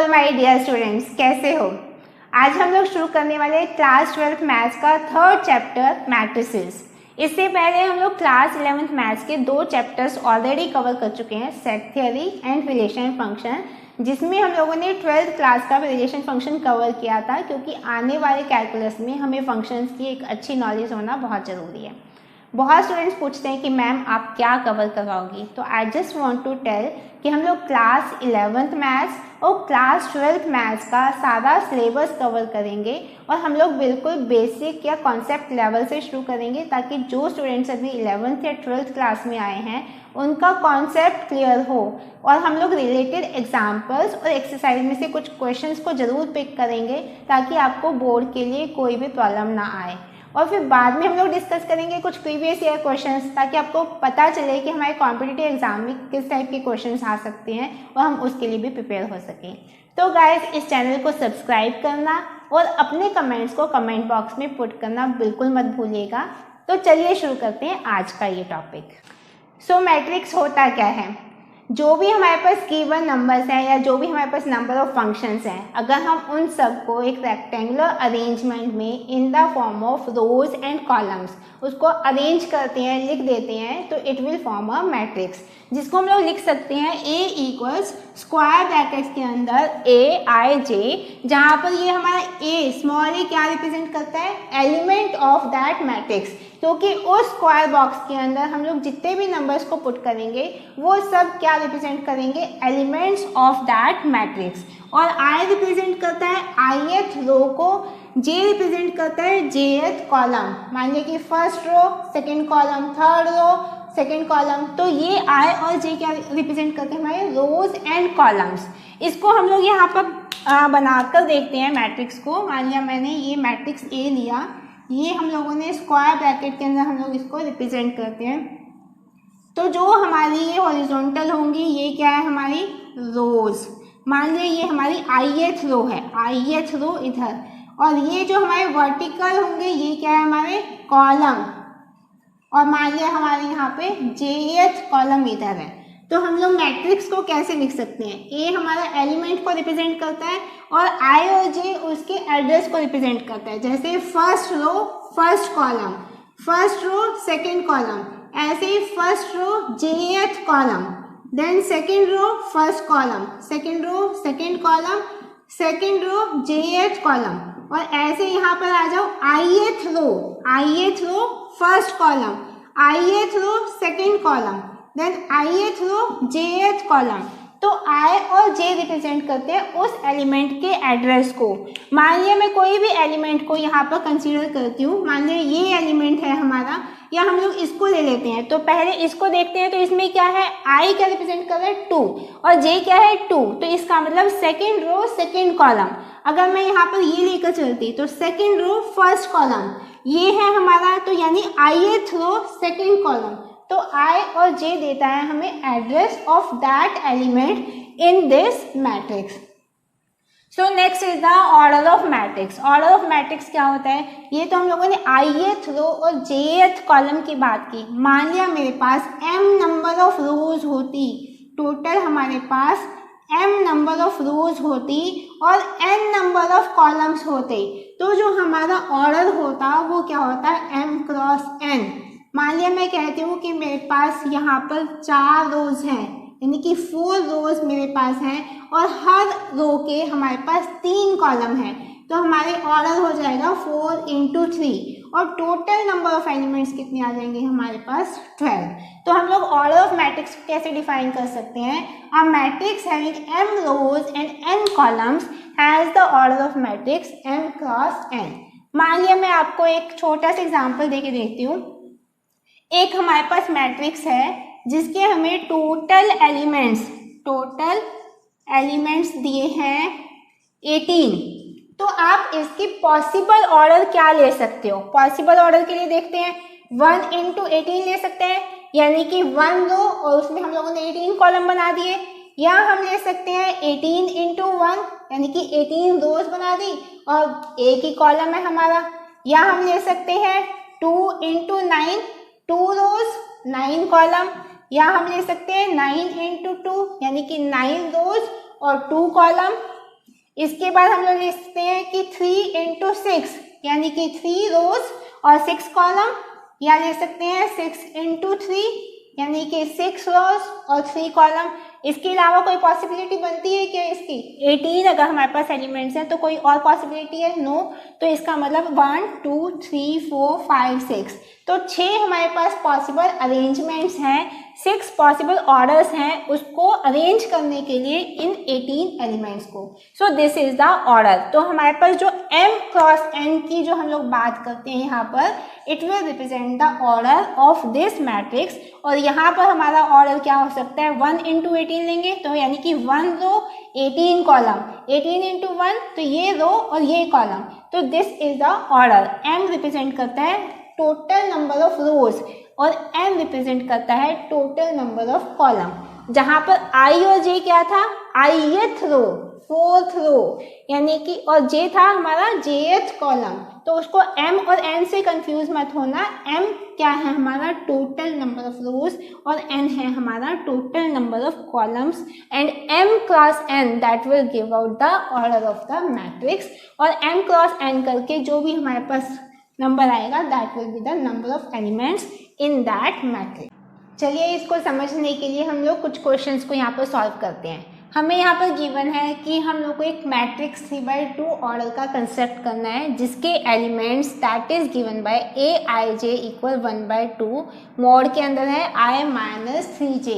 All my dear students, कैसे हो। आज हम लोग शुरू करने वाले हैं क्लास 12th मैथ्स का थर्ड चैप्टर मैट्रिसेस। इससे पहले हम लोग क्लास 11th मैथ्स के दो चैप्टर्स ऑलरेडी कवर कर चुके हैं, set theory and relation function, जिसमें हम लोगों ने 12th क्लास का रिलेशन फंक्शन कवर किया था, क्योंकि आने वाले कैलकुलस में हमें फंक्शंस की एक अच्छी नॉलेज होना बहुत ज़रूरी है। बहुत स्टूडेंट्स पूछते हैं कि मैम आप क्या कवर करवाओगी, तो I just want to tell कि हम लोग क्लास 11th मैथ्स और क्लास 12th मैथ्स का सारा सिलेबस कवर करेंगे और हम लोग बिल्कुल बेसिक या कॉन्सेप्ट लेवल से शुरू करेंगे, ताकि जो स्टूडेंट्स अभी 11th या 12th क्लास में आए हैं उनका कॉन्सेप्ट क्लियर हो। और हम लोग रिलेटेड एग्जाम्पल्स और एक्सरसाइज में से कुछ क्वेश्चंस को ज़रूर पिक करेंगे, ताकि आपको बोर्ड के लिए कोई भी प्रॉब्लम ना आए। और फिर बाद में हम लोग डिस्कस करेंगे कुछ प्रीवियस ईयर क्वेश्चंस, ताकि आपको पता चले कि हमारे कॉम्पिटिटिव एग्जाम में किस टाइप के क्वेश्चंस आ सकते हैं और हम उसके लिए भी प्रिपेयर हो सकें। तो गाइस, इस चैनल को सब्सक्राइब करना और अपने कमेंट्स को कमेंट बॉक्स में पुट करना बिल्कुल मत भूलिएगा। तो चलिए शुरू करते हैं आज का ये टॉपिक। सो मैट्रिक्स होता क्या है? जो भी हमारे पास गिवन नंबर्स हैं या जो भी हमारे पास नंबर ऑफ फंक्शंस हैं, अगर हम उन सबको एक रेक्टेंगुलर अरेंजमेंट में in the form of rose and columns उसको अरेंज करते हैं, लिख देते हैं, तो it will form a matrix, जिसको हम लोग लिख सकते हैं A इक्वल्स स्क्वायर ब्रैकेट्स के अंदर AIJ, जहाँ पर ये हमारा A स्मॉल a क्या रिप्रेजेंट करता है? एलिमेंट ऑफ दैट मैट्रिक्स, क्योंकि उस स्क्वायर बॉक्स के अंदर हम लोग जितने भी नंबर्स को पुट करेंगे वो सब क्या रिप्रेजेंट करेंगे? Elements of that matrix. और I रिप्रेजेंट करता है ith रो को, J रिप्रेजेंट करता है jth कॉलम। मान लिया कि first row, second column, third row, second column, तो ये I और J क्या रिप्रेजेंट करते हैं? हमारे रोज एंड कॉलम्स। इसको हम लोग यहाँ पर बनाकर देखते हैं मैट्रिक्स को। मान लिया मैंने ये मैट्रिक्स A लिया, ये हम लोगों ने स्क्वायर ब्रैकेट के अंदर हम लोग इसको रिप्रेजेंट करते हैं। तो जो हमारी ये हॉरिजॉन्टल होंगी, ये क्या है? हमारी रोज। मान लिया ये हमारी ith रो है, ith रो इधर, और ये जो हमारे वर्टिकल होंगे ये क्या है? हमारे कॉलम। और मान लिया हमारे यहाँ पे jth कॉलम इधर है। तो हम लोग मैट्रिक्स को कैसे लिख सकते हैं? A हमारा एलिमेंट को रिप्रेजेंट करता है और I और J उसके एड्रेस को रिप्रेजेंट करता है। जैसे first row first column, first row second column, ऐसे ही first row jth column, then second row first column, second row second column, second row jth column, और ऐसे यहाँ पर आ जाओ ith row first column, ith row second column, then ith row jth column. तो I और J represent करते हैं उस एलिमेंट के एड्रेस को। मान लिया मैं कोई भी एलिमेंट को यहाँ पर कंसीडर करती हूँ, मान लिया ये एलिमेंट है हमारा, या हम लोग इसको ले लेते हैं। तो पहले इसको देखते हैं, तो इसमें क्या है? I क्या रिप्रेजेंट कर रहा है? 2, और J क्या है? 2, तो इसका मतलब सेकेंड रो सेकेंड कॉलम। अगर मैं यहाँ पर ये लेकर चलती तो सेकेंड रो फर्स्ट कॉलम, ये है हमारा, तो यानी ith रो सेकेंड कॉलम। तो I और J देता है हमें address of that element in this matrix. So next is the order of matrix. Order of matrix क्या होता है? ये तो हम लोगों ने ith रो और jth कॉलम की बात की। मान लिया मेरे पास m नंबर ऑफ रोज होती, टोटल हमारे पास m नंबर ऑफ रोज होती और n नंबर ऑफ कॉलम्स होते, तो जो हमारा ऑर्डर होता वो क्या होता है? m cross n। मान लिया मैं कहती हूँ कि मेरे पास यहाँ पर 4 रोज हैं, यानी कि 4 रोज मेरे पास हैं, और हर रो के हमारे पास 3 कॉलम हैं, तो हमारे ऑर्डर हो जाएगा 4 × 3, और टोटल नंबर ऑफ एलिमेंट्स कितने आ जाएंगे हमारे पास? 12। तो हम लोग ऑर्डर ऑफ मैट्रिक्स कैसे डिफाइन कर सकते हैं? A matrix having m rows and n columns has the order of matrix m cross n। मान लिया मैं आपको एक छोटा सा एग्जाम्पल देके देखती हूँ। एक हमारे पास मैट्रिक्स है जिसके हमें टोटल एलिमेंट्स दिए हैं 18। तो आप इसकी पॉसिबल ऑर्डर क्या ले सकते हो? पॉसिबल ऑर्डर के लिए देखते हैं, 1 × 18 ले सकते हैं, यानी कि 1 रो और उसमें हम लोगों ने 18 कॉलम बना दिए, या हम ले सकते हैं 18 × 1, यानी कि 18 रोज बना दी और एक ही कॉलम है हमारा, या हम ले सकते हैं 2 × 9, 2 रोज 9 कॉलम, या हम ले सकते हैं 9 × 2, यानी कि 9 रोज और 2 कॉलम, इसके बाद हम लोग लिखते हैं कि 3 इंटू 6 यानी कि 3 रोज और 6 कॉलम, या ले सकते हैं 6 इंटू 3 यानी कि 6 रोज और 3 कॉलम। इसके अलावा कोई पॉसिबिलिटी बनती है क्या इसकी? 18 अगर हमारे पास एलिमेंट्स हैं तो कोई और पॉसिबिलिटी है? नो। तो इसका मतलब 1 2 3 4 5 6, तो 6 हमारे पास पॉसिबल अरेंजमेंट्स हैं, 6 पॉसिबल ऑर्डर्स हैं उसको अरेंज करने के लिए इन 18 एलिमेंट्स को। सो दिस इज द ऑर्डर। तो हमारे पास जो m क्रॉस n की जो हम लोग बात करते हैं यहाँ पर, it will represent the order of this matrix. और यहाँ पर हमारा ऑर्डर क्या हो सकता है? 1 इंटू 18 लेंगे तो यानी कि 1 रो 18 कॉलम, 18 इंटू 1 तो ये रो और ये कॉलम, तो this is the order. m represent करता है टोटल नंबर ऑफ रोज और n रिप्रेजेंट करता है टोटल नंबर ऑफ कॉलम, जहां पर i और j क्या था? ith रो, 4th रो, यानी कि और j था हमारा jth कॉलम। तो उसको m और n से कंफ्यूज मत होना। m क्या है? हमारा टोटल नंबर ऑफ रोज और n है हमारा total number of columns, and m cross n that will give out the order of the matrix. और m क्रॉस n करके जो भी हमारे पास नंबर आएगा that will be the number of elements in that matrix. चलिए इसको समझने के लिए हम लोग कुछ क्वेश्चंस को यहाँ पर सॉल्व करते हैं। हमें यहाँ पर गिवन है कि हम लोग को एक मैट्रिक्स 3/2 ऑर्डर का कंसेप्ट करना है जिसके elements that is given by aij equal 1/2, mode के अंदर है i माइनस 3j।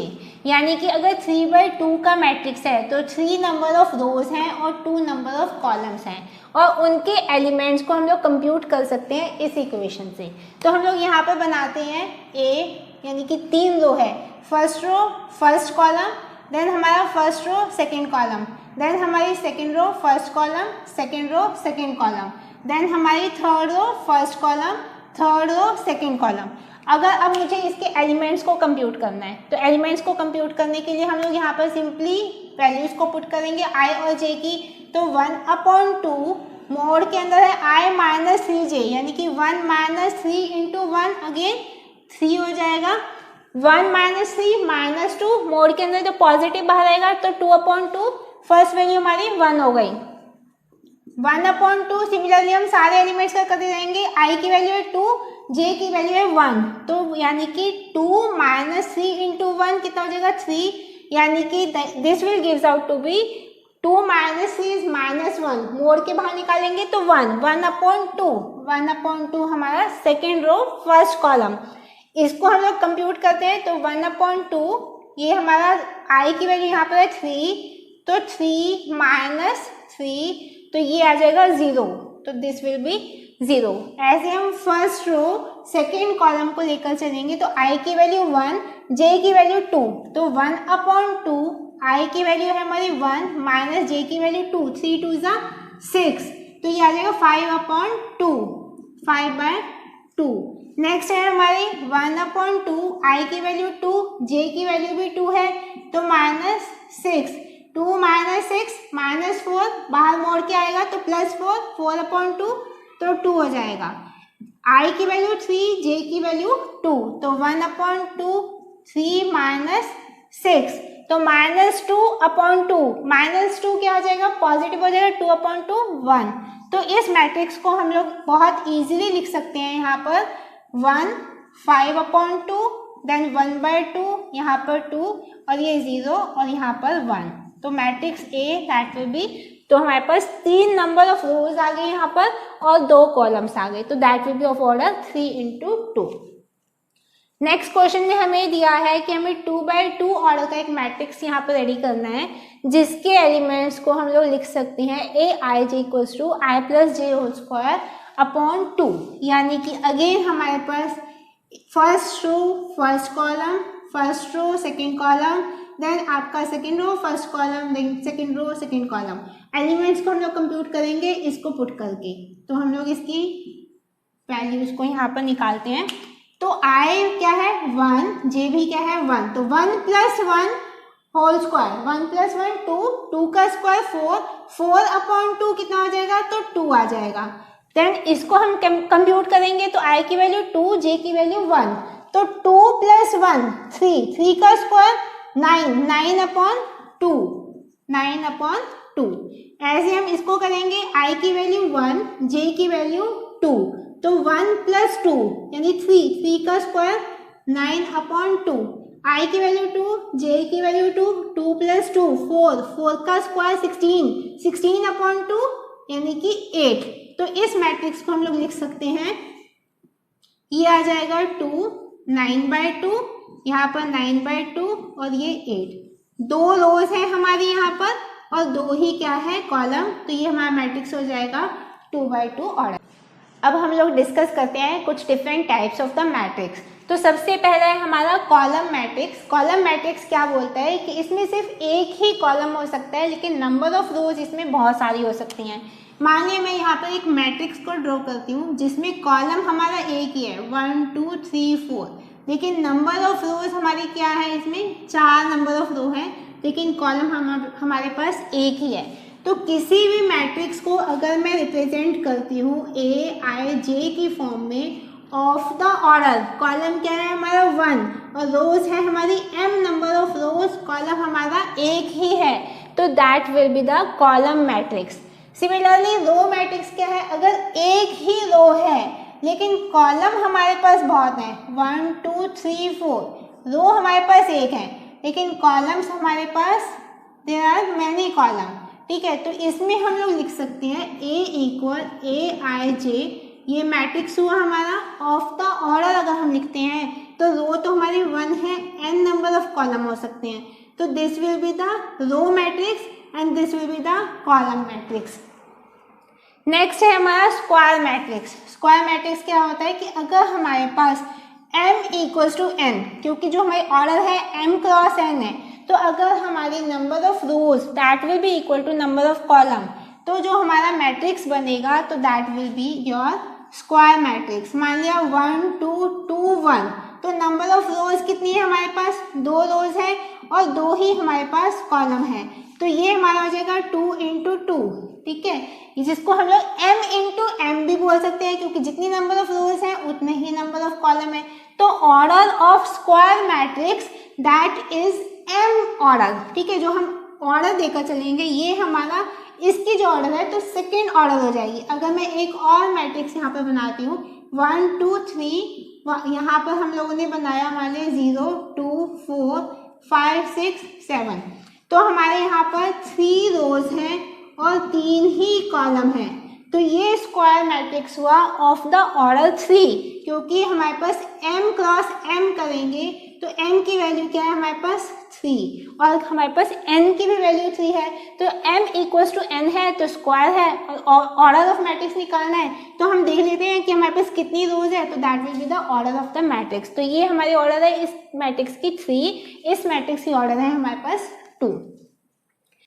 यानी कि अगर 3/2 का मैट्रिक्स है तो 3 नंबर ऑफ रोज हैं और 2 नंबर ऑफ कॉलम्स हैं, और उनके एलिमेंट्स को हम लोग कंप्यूट कर सकते हैं इस इक्वेशन से। तो हम लोग यहाँ पर बनाते हैं a यानी कि 3 रो है, first row first column, then हमारा first row second column, then हमारी second row first column, second row second column, then हमारी third row first column, third row second column. अगर अब मुझे इसके एलिमेंट्स को कंप्यूट करना है तो एलिमेंट्स को कंप्यूट करने के लिए हम लोग यहाँ पर सिंपली वैल्यूज को पुट करेंगे i और j की। तो 1/2 मोड के अंदर है i माइनस 3j यानी कि 1 माइनस 3 इंटू 1 अगेन 3 हो जाएगा। 1 माइनस 3 माइनस 2, मोड के अंदर जो पॉजिटिव बाहर आएगा तो 2/2, फर्स्ट वैल्यू हमारी 1 हो गई। 1/2 सिमिलरली हम सारे एलिमेंट्स का करते रहेंगे। i की वैल्यू है 2, j की वैल्यू है 1, तो यानी कि 2 माइनस 3 इंटू 1 कितना हो जाएगा? 3, यानी कि this will gives out to be 2 minus 3 is minus 1, mod के बाहर निकालेंगे तो 1, 1/2 हमारा सेकेंड रो फर्स्ट कॉलम। इसको हम लोग कंप्यूट करते हैं तो 1/2 ये हमारा i की वैल्यू यहाँ पर है 3, तो 3 माइनस 3 तो ये आ जाएगा 0, तो दिस विल बी 0। ऐसे हम फर्स्ट रो सेकेंड कॉलम को लेकर चलेंगे तो i की वैल्यू 1, j की वैल्यू 2, तो 1/2 i की वैल्यू है हमारी 1 माइनस j की वैल्यू 2, 3 2 जा 6, तो ये आ जाएगा 5/2। नेक्स्ट है हमारी 1/2 i की वैल्यू 2, j की वैल्यू भी 2 है तो माइनस 6, 2 माइनस 6 माइनस 4, बाहर मोड़ के आएगा तो प्लस 4, 4/2 तो 2 हो जाएगा। i की वैल्यू 3, j की वैल्यू 2, तो 1/2 3 माइनस 6 तो -2/2, -2 क्या हो जाएगा? पॉजिटिव हो जाएगा, 2/2 1। तो इस मैट्रिक्स को हम लोग बहुत इजीली लिख सकते हैं। यहाँ पर 1 5/2 देन 1/2, यहाँ पर 2 और ये 0 और यहाँ पर 1, तो matrix A that will B, तो हमारे पास 3 नंबर ऑफ रोज आ गए यहाँ पर और 2 कॉलम्स आ गए, तो that will B of order 3/2। Next question में हमें दिया है कि हमें 2/2 ऑर्डर का एक मैट्रिक्स यहाँ पर रेडी करना है जिसके एलिमेंट्स को हम लोग लिख सकते हैं aij equals to i plus j whole square upon 2, यानी कि अगेन हमारे पास first row first column, first row second column, then आपका second row first column, then second row second column. Elements को हम लोग कंप्यूट करेंगे इसको पुट करके, तो हम लोग इसकी वैल्यूज को यहाँ पर निकालते हैं। तो i क्या है 1, j भी क्या है 1, तो 1 + 1 होल स्क्वायर, 1 + 1 2, 2 का स्क्वायर 4, 4/2 कितना हो जाएगा? तो 2 आ जाएगा। देन इसको हम कंप्यूट करेंगे तो i की वैल्यू 2, j की वैल्यू 1, तो 2 + 1 3, 3 का स्क्वायर 9, 9/2, 9/2। ऐसे हम इसको करेंगे, i की वैल्यू 1, j की वैल्यू 2, तो 1 + 2 यानी 3 का स्क्वायर 9/2, i की वैल्यू 2, j की वैल्यू 2, 2 + 2 4 का स्क्वायर 16/2 यानी कि 8। तो इस मैट्रिक्स को हम लोग लिख सकते हैं, ये आ जाएगा 2 9/2, यहाँ पर 9/2 और ये 8। 2 रोज है हमारी यहाँ पर और 2 ही क्या है कॉलम, तो ये हमारा मैट्रिक्स हो जाएगा 2/2 ऑर्डर। अब हम लोग डिस्कस करते हैं कुछ different types of the matrix. तो सबसे पहला है हमारा कॉलम मैट्रिक्स। कॉलम मैट्रिक्स क्या बोलता है कि इसमें सिर्फ एक ही कॉलम हो सकता है, लेकिन नंबर ऑफ रोज इसमें बहुत सारी हो सकती हैं। मानिए मैं यहाँ पर एक मैट्रिक्स को ड्रॉ करती हूँ जिसमें कॉलम हमारा एक ही है 1 2 3 4, लेकिन नंबर ऑफ रोज हमारी क्या है, इसमें 4 नंबर ऑफ रो है, लेकिन कॉलम हमारे पास एक ही है। तो किसी भी मैट्रिक्स को अगर मैं रिप्रेजेंट करती हूँ A I J की फॉर्म में, ऑफ द ऑर्डर, कॉलम क्या है हमारा 1 और रोज है हमारी m number of rows, column हमारा एक ही है, तो that will be the column matrix. Similarly row matrix क्या है, अगर एक ही रो है लेकिन कॉलम हमारे पास बहुत हैं 1 2 3 4, रो हमारे पास एक है लेकिन कॉलम्स हमारे पास देयर आर मैनी कॉलम, ठीक है। तो इसमें हम लोग लिख सकते हैं A = AIJ, ये मैट्रिक्स हुआ हमारा। ऑफ द ऑर्डर अगर हम लिखते हैं तो रो तो हमारी 1 है, n नंबर ऑफ कॉलम हो सकते हैं, तो this will be the row matrix and this will be the column matrix. Next है हमारा स्क्वायर मैट्रिक्स। स्क्वायर मैट्रिक्स क्या होता है कि अगर हमारे पास m = n, क्योंकि जो हमारी ऑर्डर है m × n है, तो अगर हमारी number of rows that will be equal to number of column, तो जो हमारा मैट्रिक्स बनेगा तो that will be your square matrix. मान लिया 1 2 2 1, तो नंबर ऑफ रोज कितनी है हमारे पास, 2 रोज है और 2 ही हमारे पास कॉलम है, तो ये हमारा हो जाएगा 2 × 2, ठीक है, जिसको हम लोग m × m भी बोल सकते हैं, क्योंकि जितनी नंबर ऑफ रोज है उतने ही नंबर ऑफ कॉलम है। तो order of square matrix that is m order, ठीक है, जो हम ऑर्डर देकर चलेंगे ये हमारा, इसकी जो ऑर्डर है तो सेकेंड ऑर्डर हो जाएगी। अगर मैं एक और मैट्रिक्स यहाँ पर बनाती हूँ 1 2 3, यहाँ पर हम लोगों ने बनाया हमारे 0 2 4 5 6 7, तो हमारे यहाँ पर 3 रोज हैं और 3 ही कॉलम है, तो ये स्क्वायर मैट्रिक्स हुआ ऑफ द ऑर्डर 3, क्योंकि हमारे पास m × m करेंगे तो m की वैल्यू क्या है हमारे पास 3 और हमारे पास n की भी वैल्यू 3 है, तो m = n है तो स्क्वायर है और ऑर्डर ऑफ मैट्रिक्स निकालना है, तो हम देख लेते हैं कि हमारे पास कितनी रोज है, तो that will be the order of the matrix. तो ये हमारी ऑर्डर है इस मैट्रिक्स की 3, इस मैट्रिक्स की ऑर्डर है हमारे पास 2।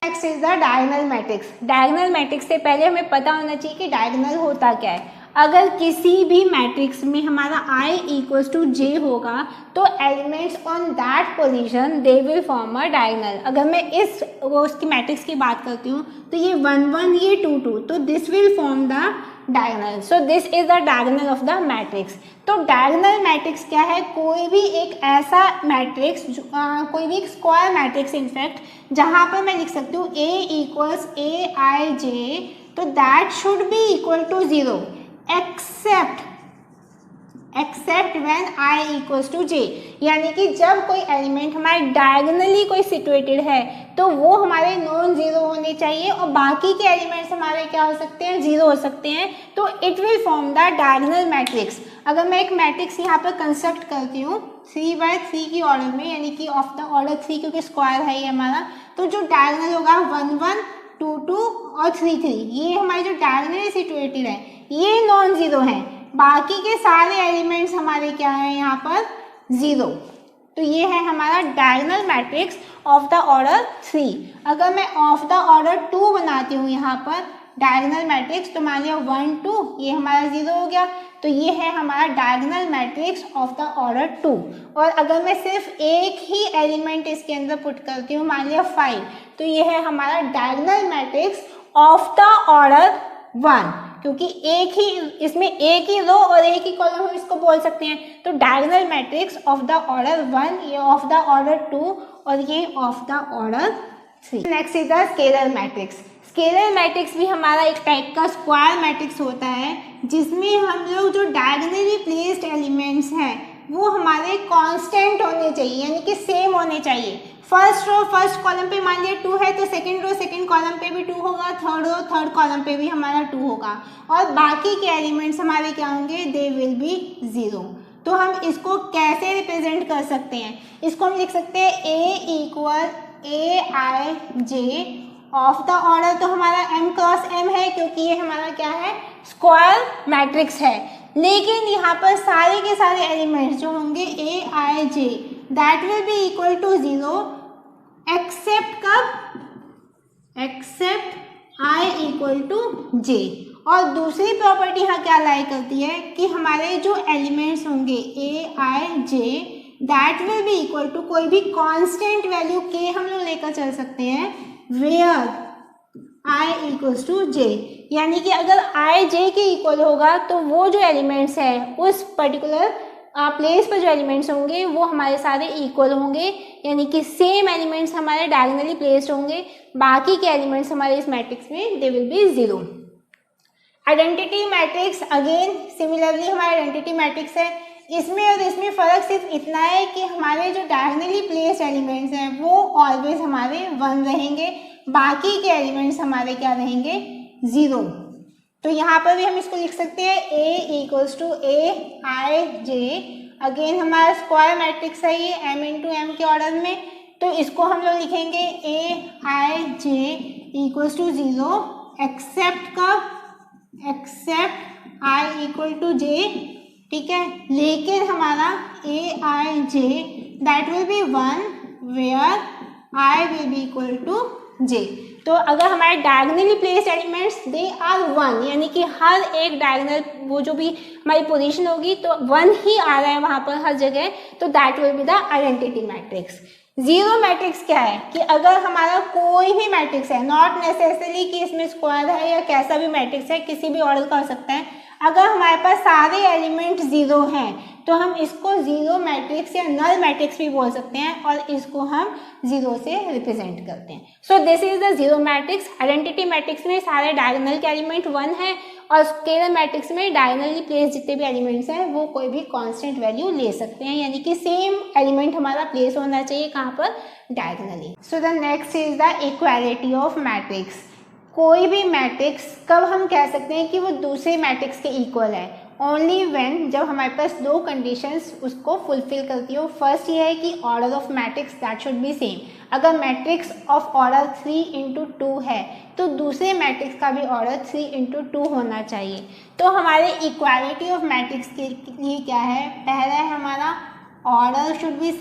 Next is the diagonal matrix. Diagonal matrix से पहले हमें पता होना चाहिए कि डायगोनल होता क्या है। अगर किसी भी मैट्रिक्स में हमारा I = J होगा तो elements on that position they will form a diagonal. अगर मैं उसकी मैट्रिक्स की बात करती हूँ तो ये 1 1 ये 2 2, तो this will form the diagonal. So this is the diagonal of the matrix. तो डायगोनल मैट्रिक्स क्या है, कोई भी एक ऐसा मैट्रिक्स, कोई भी एक स्क्वायर मैट्रिक्स इनफैक्ट, जहाँ पर मैं लिख सकती हूँ A = AIJ, तो that should be equal to 0 except when I = J, यानी कि जब कोई एलिमेंट हमारे डायगोनली कोई सिचुएटेड है तो वो हमारे नॉन जीरो होने चाहिए और बाकी के एलिमेंट्स हमारे क्या हो सकते हैं, जीरो हो सकते हैं, तो it will form the diagonal matrix. अगर मैं एक मैट्रिक्स यहाँ पर कंस्ट्रक्ट करती हूँ 3/3 की ऑर्डर में, यानी कि ऑफ द ऑर्डर 3, क्योंकि स्क्वायर है ये हमारा, तो जो डायगोनल होगा 1 1 2 2 और 3 3, ये हमारे जो डायगोनली सिचुएटेड है ये नॉन जीरो हैं, बाकी के सारे एलिमेंट्स हमारे क्या है यहाँ पर जीरो। तो ये है हमारा diagonal matrix of the order 3। अगर मैं ऑफ द ऑर्डर 2 बनाती हूँ यहाँ पर डायगोनल मैट्रिक्स, तो मान लिया 1 2 ये हमारा जीरो हो गया, तो ये है हमारा diagonal matrix of the order 2। और अगर मैं सिर्फ एक ही एलिमेंट इसके अंदर पुट करती हूँ, मान लिया 5, तो ये है हमारा diagonal matrix of the order 1, क्योंकि एक ही इसमें एक ही रो और एक ही कॉलम हम इसको बोल सकते हैं। तो diagonal matrix of the order 1, ये ऑफ द ऑर्डर 2 और ये of the order 3। Next is the scalar matrix. Scalar matrix भी हमारा एक टाइप का स्क्वायर मैट्रिक्स होता है, जिसमें हम लोग जो डायगोनली प्लेस्ड एलिमेंट्स हैं वो हमारे कांस्टेंट होने चाहिए, यानी कि सेम होने चाहिए। फर्स्ट रो फर्स्ट कॉलम पे मान लिया 2 है तो सेकंड रो सेकंड कॉलम पे भी 2 होगा, थर्ड रो थर्ड कॉलम पे भी हमारा 2 होगा, और बाकी के एलिमेंट्स हमारे क्या होंगे, दे विल बी 0। तो हम इसको कैसे रिप्रेजेंट कर सकते हैं, इसको हम लिख सकते हैं A equal AIJ of the order, तो हमारा m क्रॉस m है क्योंकि ये हमारा क्या है, स्क्वायर मैट्रिक्स है। लेकिन यहाँ पर सारे के सारे एलिमेंट्स जो होंगे AIJ that will be equal to 0 except कब, except I equal to J। और दूसरी प्रॉपर्टी यहाँ क्या लाई करती है कि हमारे जो एलिमेंट्स होंगे AIJ that will be equal to कोई भी कांस्टेंट वैल्यू k हम लोग लेकर चल सकते हैं, where I equals to J, यानी कि अगर I J के इक्वल होगा तो वो जो एलिमेंट्स है उस पर्टिकुलर प्लेस पर जो एलिमेंट्स होंगे वो हमारे सारे इक्वल होंगे, यानी कि सेम एलिमेंट्स हमारे डायगोनली प्लेस्ड होंगे, बाकी के एलिमेंट्स हमारे इस मैट्रिक्स में they will be 0। Identity matrix again similarly हमारा आइडेंटिटी मैट्रिक्स है, इसमें और इसमें फ़र्क सिर्फ इतना है कि हमारे जो डायगोनली प्लेस्ड एलिमेंट्स हैं वो ऑलवेज हमारे 1 रहेंगे, बाकी के एलिमेंट्स हमारे क्या रहेंगे, 0। तो यहाँ पर भी हम इसको लिख सकते हैं A equals to AIJ, again हमारा स्क्वायर मैट्रिक्स है ये m इंटू m के ऑर्डर में, तो इसको हम लोग लिखेंगे AIJ इक्वल्स टू 0 एक्सेप्ट कब, except I equal to J, ठीक है। लेकिन हमारा AIJ that will be 1 where I will be equal to J। तो अगर हमारे diagonally placed elements they are 1, यानी कि हर एक डायगोनल वो जो भी हमारी पोजीशन होगी तो 1 ही आ रहा है वहाँ पर हर जगह, तो that will be the identity matrix. 0 matrix क्या है कि अगर हमारा कोई भी मैट्रिक्स है, नॉट नेसेसरी कि इसमें स्क्वायर है या कैसा भी मैट्रिक्स है, किसी भी ऑर्डर का हो सकता है, अगर हमारे पास सारे एलिमेंट 0 हैं तो हम इसको 0 मैट्रिक्स या नल मैट्रिक्स भी बोल सकते हैं, और इसको हम 0 से रिप्रेजेंट करते हैं। So this is the 0 matrix. Identity matrix में सारे डायगोनल के एलिमेंट 1 है, और स्केलर मैट्रिक्स में डायगोनली प्लेस जितने भी एलिमेंट्स हैं वो कोई भी कांस्टेंट वैल्यू ले सकते हैं, यानी कि सेम एलिमेंट हमारा प्लेस होना चाहिए कहाँ पर, diagonally. So the next is the equality of matrix. कोई भी मैट्रिक्स कब हम कह सकते हैं कि वो दूसरे मैट्रिक्स के इक्वल है, ओनली व्हेन जब हमारे पास 2 कंडीशंस उसको फुलफिल करती हो। फर्स्ट ये है कि order of matrix that should B same, अगर मैट्रिक्स ऑफ ऑर्डर 3 इंटू 2 है तो दूसरे मैट्रिक्स का भी ऑर्डर 3 इंटू 2 होना चाहिए। तो हमारे इक्वालिटी ऑफ मैट्रिक्स के लिए क्या है, पहला है हमारा ऑर्डर शुड बी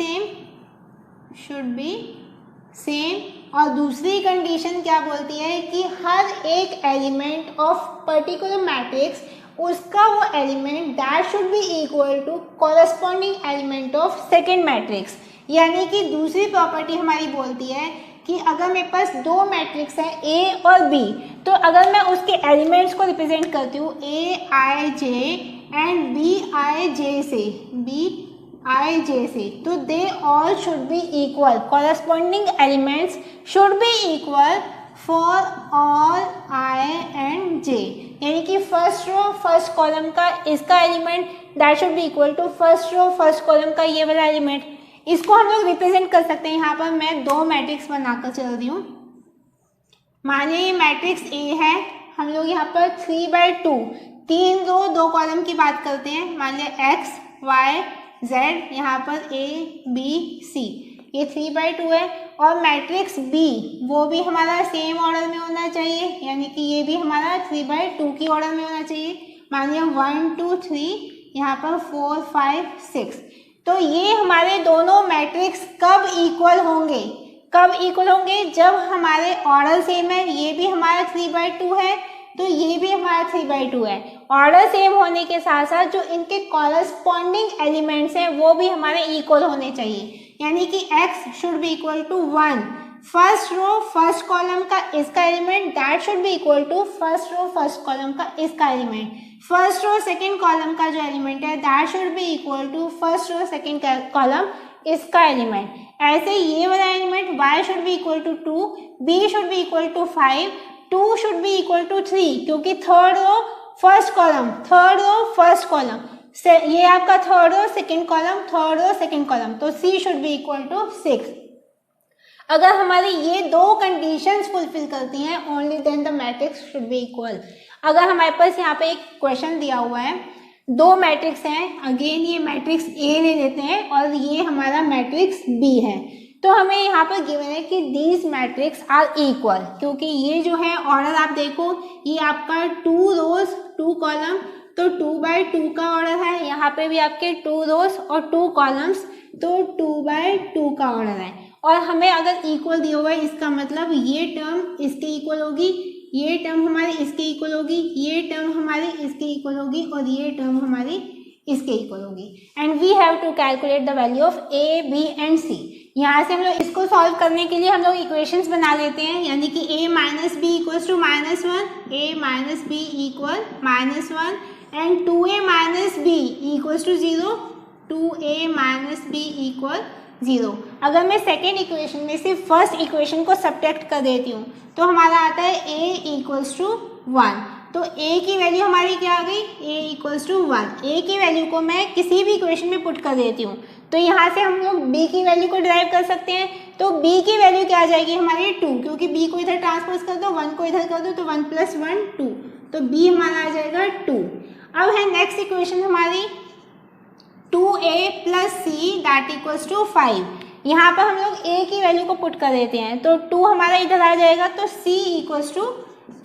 सेम, और दूसरी कंडीशन क्या बोलती है कि हर एक एलिमेंट ऑफ पर्टिकुलर मैट्रिक्स उसका वो element that should be equal to corresponding element of second matrix. यानी कि दूसरी प्रॉपर्टी हमारी बोलती है कि अगर मेरे पास 2 मैट्रिक्स हैं A और B, तो अगर मैं उसके एलिमेंट्स को रिप्रेजेंट करती हूँ AIJ एंड BIJ से, तो they all should be equal, corresponding elements should be equal for all I and J, यानी कि फर्स्ट रो फर्स्ट कॉलम का इसका element that should be equal to first row first column का ये वाला element. इसको हम लोग रिप्रेजेंट कर सकते हैं, यहाँ पर मैं 2 मैट्रिक्स बनाकर चल रही हूँ। मान लीजिए मैट्रिक्स A है, हम लोग यहाँ पर 3/2 3 रो 2 कॉलम की बात करते हैं, मान लिया X Y Z, यहाँ पर A B C, ये 3/2 है। और मैट्रिक्स B वो भी हमारा सेम ऑर्डर में होना चाहिए, यानी कि ये भी हमारा 3/2 की ऑर्डर में होना चाहिए। मान लिया 1 2 3, यहाँ पर 4 5 6। तो ये हमारे दोनों मैट्रिक्स कब इक्वल होंगे, जब हमारे ऑर्डर सेम है, ये भी हमारा 3/2 है तो ये भी हमारा 3/2 है। ऑर्डर सेम होने के साथ साथ जो इनके कॉरस्पॉन्डिंग एलिमेंट्स हैं वो भी हमारे इक्वल होने चाहिए, यानी कि x should be equal to 1 first row first column का इसका element that should be equal to first row first column का इसका element, first row second column का जो एलिमेंट है that should be equal to first row second column इसका element. ऐसे ये वाला element y should be equal to 2, b should be equal to 5, 2 should be equal to 3 क्योंकि third row first column, third row first column, ये आपका third row second column, third row second column, तो C should be equal to 6। अगर हमारी ये दो conditions fulfil करती हैं only then the matrix should be equal. अगर हमारे पास यहाँ पे एक क्वेश्चन दिया हुआ है, दो मैट्रिक्स हैं, अगेन ये मैट्रिक्स A ले लेते हैं और ये हमारा मैट्रिक्स B है, तो हमें यहाँ पर गिवन है कि दीज मैट्रिक्स आर इक्वल, क्योंकि ये जो है ऑर्डर आप देखो, ये आपका 2 रोज 2 कॉलम, तो 2/2 का ऑर्डर है, यहाँ पे भी आपके 2 रोज और 2 कॉलम्स, तो 2/2 का ऑर्डर है। और हमें अगर इक्वल दिया हुआ है इसका मतलब ये टर्म इसके इक्वल होगी, ये टर्म हमारी इसके इक्वल होगी, ये टर्म हमारी इसके इक्वल होगी और ये टर्म हमारी इसके इक्वल होगी। And we have to calculate the value of A, B and C। यहाँ से हम लोग इसको सॉल्व करने के लिए हम लोग इक्वेशंस बना लेते हैं, यानी कि A minus b equals to -1, A minus b equal -1 and 2A minus b equals to 0, 2A minus b equal 0। अगर मैं सेकेंड इक्वेशन में से फर्स्ट इक्वेशन को सब्ट्रैक्ट कर देती हूँ तो हमारा आता है A इक्वल्स टू 1, तो A की वैल्यू हमारी क्या आ गई, A इक्वल्स टू 1। A की वैल्यू को मैं किसी भी इक्वेशन में पुट कर देती हूँ, तो यहाँ से हम लोग B की वैल्यू को डिराइव कर सकते हैं, तो B की वैल्यू क्या आ जाएगी हमारी 2, क्योंकि B को इधर ट्रांसपोज कर दो, 1 को इधर कर दो, तो 1 + 1 2, तो B हमारा आ जाएगा 2। अब है नेक्स्ट इक्वेशन हमारी 2A + C that equals to 5। यहाँ पर हम लोग A की वैल्यू को पुट कर देते हैं, तो 2 हमारा इधर आ जाएगा, तो C इक्वल्स टू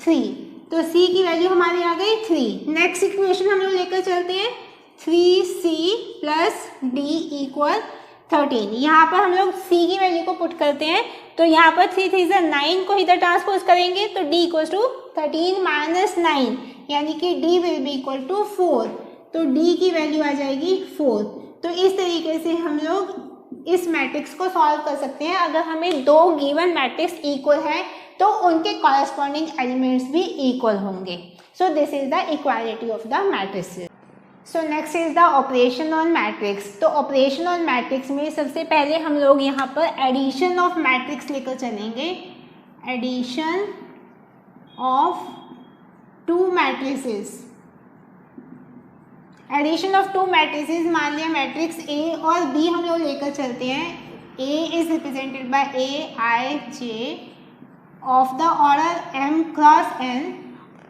3, तो C की वैल्यू हमारी आ गई 3। नेक्स्ट इक्वेशन हम लोग लेकर चलते हैं 3C + D इक्वल 13। यहाँ पर हम लोग C की वैल्यू को पुट करते हैं, तो यहाँ पर 3 3 से 9 को इधर ट्रांसपोज करेंगे, तो D इक्वल्स टू 13 - 9, यानी कि D will be equal to 4, तो D की वैल्यू आ जाएगी 4। तो इस तरीके से हम लोग इस मैट्रिक्स को सॉल्व कर सकते हैं। अगर हमें दो गिवन मैट्रिक्स इक्वल है तो उनके कॉरस्पॉन्डिंग एलिमेंट्स भी इक्वल होंगे। सो this is the equality of the matrices. So next is the operation on matrix. तो ऑपरेशन ऑन मैट्रिक्स में सबसे पहले हम लोग यहाँ पर एडिशन ऑफ मैट्रिक्स लेकर चलेंगे। Addition of two matrices, addition of two matrices, मान लिया मैट्रिक्स A और B हम लोग लेकर चलते हैं। A is represented by Aij of the order m cross n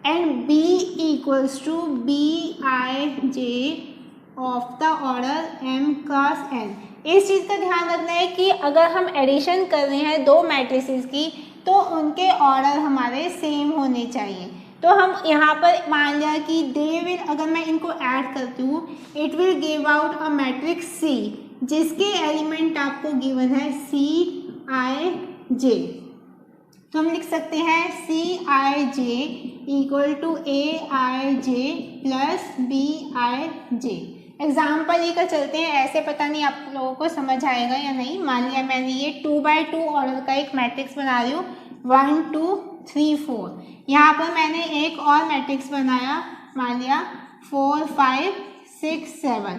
and B equals to Bij of the order m cross n। इस चीज़ का ध्यान रखना है कि अगर हम एडिशन कर रहे हैं दो मैट्रिसेस की तो उनके ऑर्डर हमारे सेम होने चाहिए। तो हम यहाँ पर मान लिया कि दे विल, अगर मैं इनको ऐड करती हूँ, it will give out a matrix C जिसके एलिमेंट आपको गिवन है Cij। तो हम लिख सकते हैं Cij equal to Aij plus Bij। Example लेकर चलते हैं, ऐसे पता नहीं आप लोगों को समझ आएगा या नहीं। मान लिया मैंने ये 2x2 ऑर्डर का एक मैट्रिक्स बना रही हूँ, 1 2 3 4। यहाँ पर मैंने एक और मैट्रिक्स बनाया, मान लिया 4 5 6 7।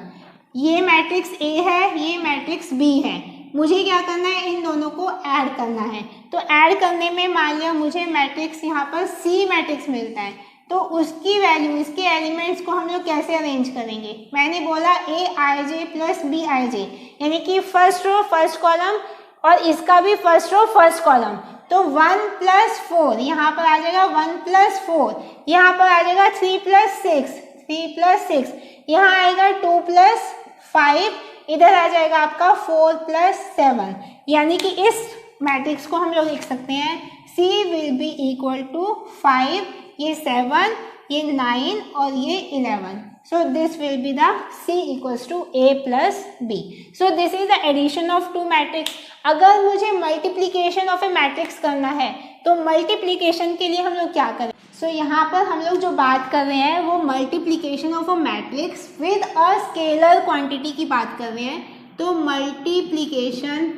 ये मैट्रिक्स A है, ये मैट्रिक्स B है। मुझे क्या करना है, इन दोनों को ऐड करना है। तो ऐड करने में मान लिया मुझे मैट्रिक्स यहाँ पर C मैट्रिक्स मिलता है, तो उसकी वैल्यू, इसके एलिमेंट्स को हम लोग कैसे अरेंज करेंगे। मैंने बोला Aij प्लस Bij, यानी कि फर्स्ट रो फर्स्ट कॉलम और इसका भी फर्स्ट रो फर्स्ट कॉलम, तो 1 + 4 यहाँ पर आ जाएगा, 1 + 4 यहाँ पर आ जाएगा, 3 + 6 3 + 6 यहाँ आएगा, 2 + 5 इधर आ जाएगा आपका 4 + 7। यानी कि इस मैट्रिक्स को हम लोग लिख सकते हैं C will be equal to 5, ये 7, ये 9 और ये 11। So this will be the C equals to A plus B. So this is the addition of two matrix. अगर मुझे multiplication of a matrix करना है तो multiplication के लिए हम लोग क्या करें। So यहाँ पर हम लोग जो बात कर रहे हैं वो multiplication of a matrix with a scalar quantity की बात कर रहे हैं। तो multiplication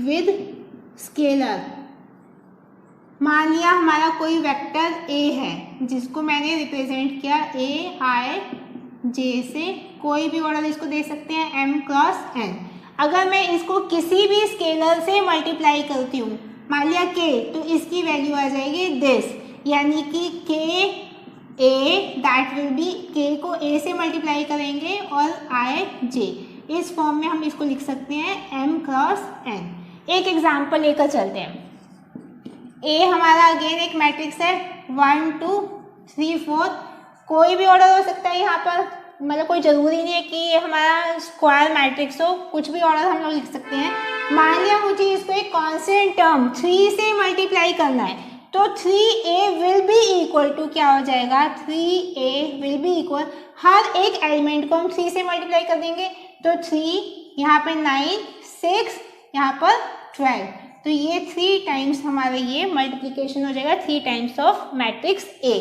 with scalar, मान लिया हमारा कोई वेक्टर A है जिसको मैंने रिप्रेजेंट किया Aij से, कोई भी ऑर्डर इसको दे सकते हैं m क्रॉस n। अगर मैं इसको किसी भी स्केलर से मल्टीप्लाई करती हूँ, मान लिया k, तो इसकी वैल्यू आ जाएगी दिस, यानी कि k a that will B, k को a से मल्टीप्लाई करेंगे और i j, इस फॉर्म में हम इसको लिख सकते हैं m क्रॉस n। एक एग्जाम्पल लेकर चलते हैं। a हमारा अगेन एक मैट्रिक्स है 1 2 3 4, कोई भी ऑर्डर हो सकता है यहाँ पर, मतलब कोई ज़रूरी नहीं है कि ये हमारा स्क्वायर मैट्रिक्स हो, कुछ भी ऑर्डर हम लोग लिख सकते हैं। मान लिया मुझे इसको एक कांस्टेंट टर्म 3 से मल्टीप्लाई करना है, तो 3a will be equal to क्या हो जाएगा, 3a विल बी इक्वल, हर एक एलिमेंट को हम 3 से मल्टीप्लाई कर देंगे, तो 3 यहाँ पे 9 6 यहाँ पर 12, तो ये 3 टाइम्स हमारा ये मल्टीप्लिकेशन हो जाएगा 3 टाइम्स ऑफ मैट्रिक्स A।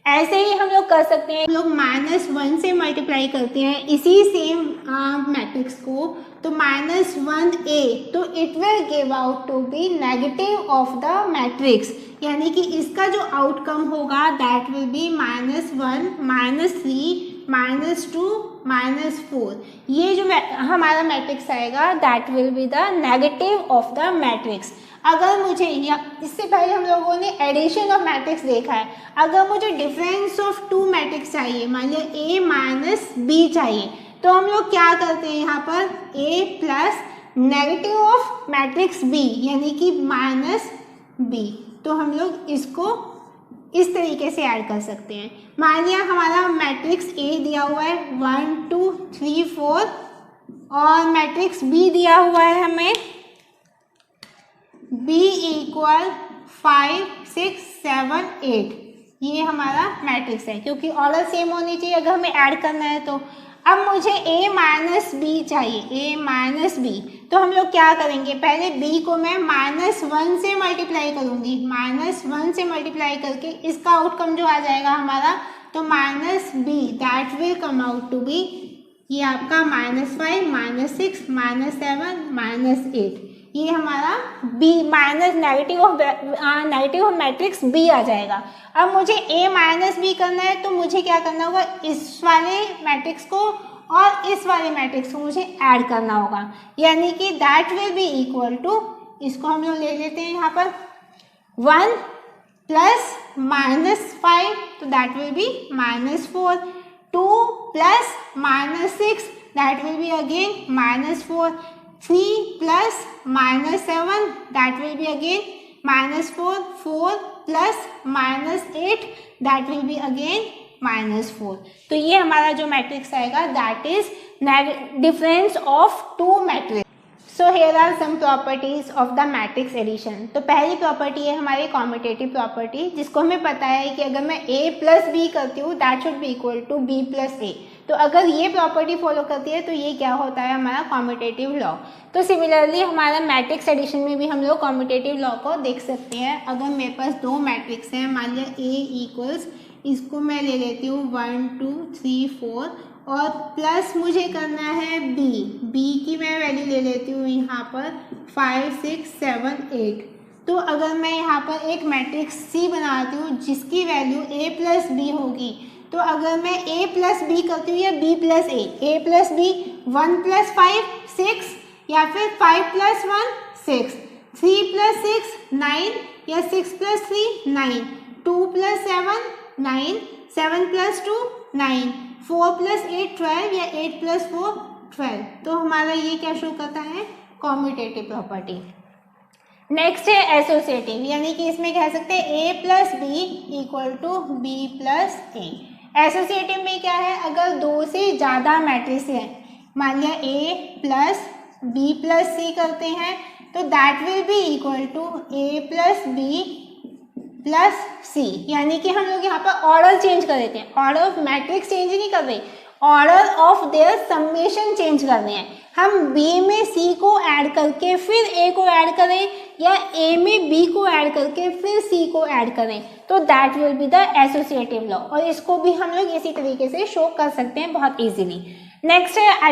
ऐसे ही हम लोग कर सकते हैं, हम लोग -1 से मल्टीप्लाई करते हैं इसी सेम मैट्रिक्स को, तो -1a, तो it will give out to be negative of the matrix, यानी कि इसका जो आउटकम होगा दैट विल बी -1 -3 -2 -4, ये जो हमारा मैट्रिक्स आएगा that will be the negative of the matrix. अगर मुझे, या इससे पहले हम लोगों ने एडिशन ऑफ मैट्रिक्स देखा है, अगर मुझे डिफरेंस ऑफ 2 मैट्रिक्स चाहिए, मान लिया a माइनस b चाहिए, तो हम लोग क्या करते हैं यहाँ पर a plus negative of matrix b, यानी कि -b, तो हम लोग इसको इस तरीके से ऐड कर सकते हैं। मान लिया हमारा मैट्रिक्स A दिया हुआ है 1 2 3 4 और मैट्रिक्स B दिया हुआ है हमें B इक्वल 5 6 7 8, ये हमारा मैट्रिक्स है, क्योंकि ऑर्डर सेम होनी चाहिए अगर हमें ऐड करना है तो। अब मुझे a माइनस बी चाहिए, a माइनस बी, तो हम लोग क्या करेंगे, पहले b को मैं -1 से मल्टीप्लाई करूंगी, -1 से मल्टीप्लाई करके इसका आउटकम जो आ जाएगा हमारा, तो -b that will come out to be, ये आपका -5 -6 -7 -8, ये हमारा b minus negative of matrix b आ जाएगा। अब मुझे a माइनस बी करना है, तो मुझे क्या करना होगा, इस वाले मैट्रिक्स को और इस वाले मैट्रिक्स को मुझे ऐड करना होगा, यानी कि that will be equal to, इसको हम लोग ले लेते हैं यहाँ पर 1 प्लस -5, तो that will be -4, 2 plus -6 that will be again -4, 3 plus -7 that will be again -4, 4 plus -8 that will be again -4। तो ये हमारा जो मैट्रिक्स आएगा that is difference of 2 matrix. So here are some properties of the matrix addition. तो पहली property है हमारी commutative property, जिसको हमें पता है कि अगर मैं a प्लस बी करती हूँ that should be equal to b plus a। तो अगर ये प्रॉपर्टी फॉलो करती है तो ये क्या होता है, हमारा कॉम्यूटेटिव लॉ। तो सिमिलरली हमारा मैट्रिक्स एडिशन में भी हम लोग कॉम्यूटेटिव लॉ को देख सकते हैं। अगर मेरे पास 2 मैट्रिक्स हैं, मान लिया a इक्वल्स, इसको मैं ले लेती हूँ 1 2 3 4 और प्लस मुझे करना है b की मैं वैल्यू ले लेती हूँ यहाँ पर 5 6 7 8। तो अगर मैं यहाँ पर एक मैट्रिक्स C बनाती हूँ जिसकी वैल्यू a प्लस बी होगी, तो अगर मैं a प्लस बी करती हूँ या b plus a plus b 1 plus 5 6 या फिर 5 प्लस 1 6, 3 प्लस 6 9 या 6 प्लस 3 9, 2 प्लस 7 9, 7 प्लस 2 9, 4 प्लस 8 12 या 8 प्लस 4 12। तो हमारा ये क्या शो करता है, कॉम्यूटेटिव प्रॉपर्टी। नेक्स्ट है एसोसिएटिव, यानी कि इसमें कह सकते हैं a plus b equal to b plus a. Associative में क्या है, अगर 2 से ज़्यादा मैट्रिक्स हैं, मान लिया a plus B plus C करते हैं, तो that will be equal to a plus B plus C, यानी कि हम लोग यहाँ पर ऑर्डर चेंज कर देते हैं। ऑर्डर ऑफ मैट्रिक्स चेंज नहीं कर रहे, order of their summation change कर रहे हैं। हम b में c को ऐड करके फिर a को ऐड करें या a में b को ऐड करके फिर c को ऐड करें, तो that will be the associative law. और इसको भी हम लोग इसी तरीके से शो कर सकते हैं बहुत इजीली। नेक्स्ट है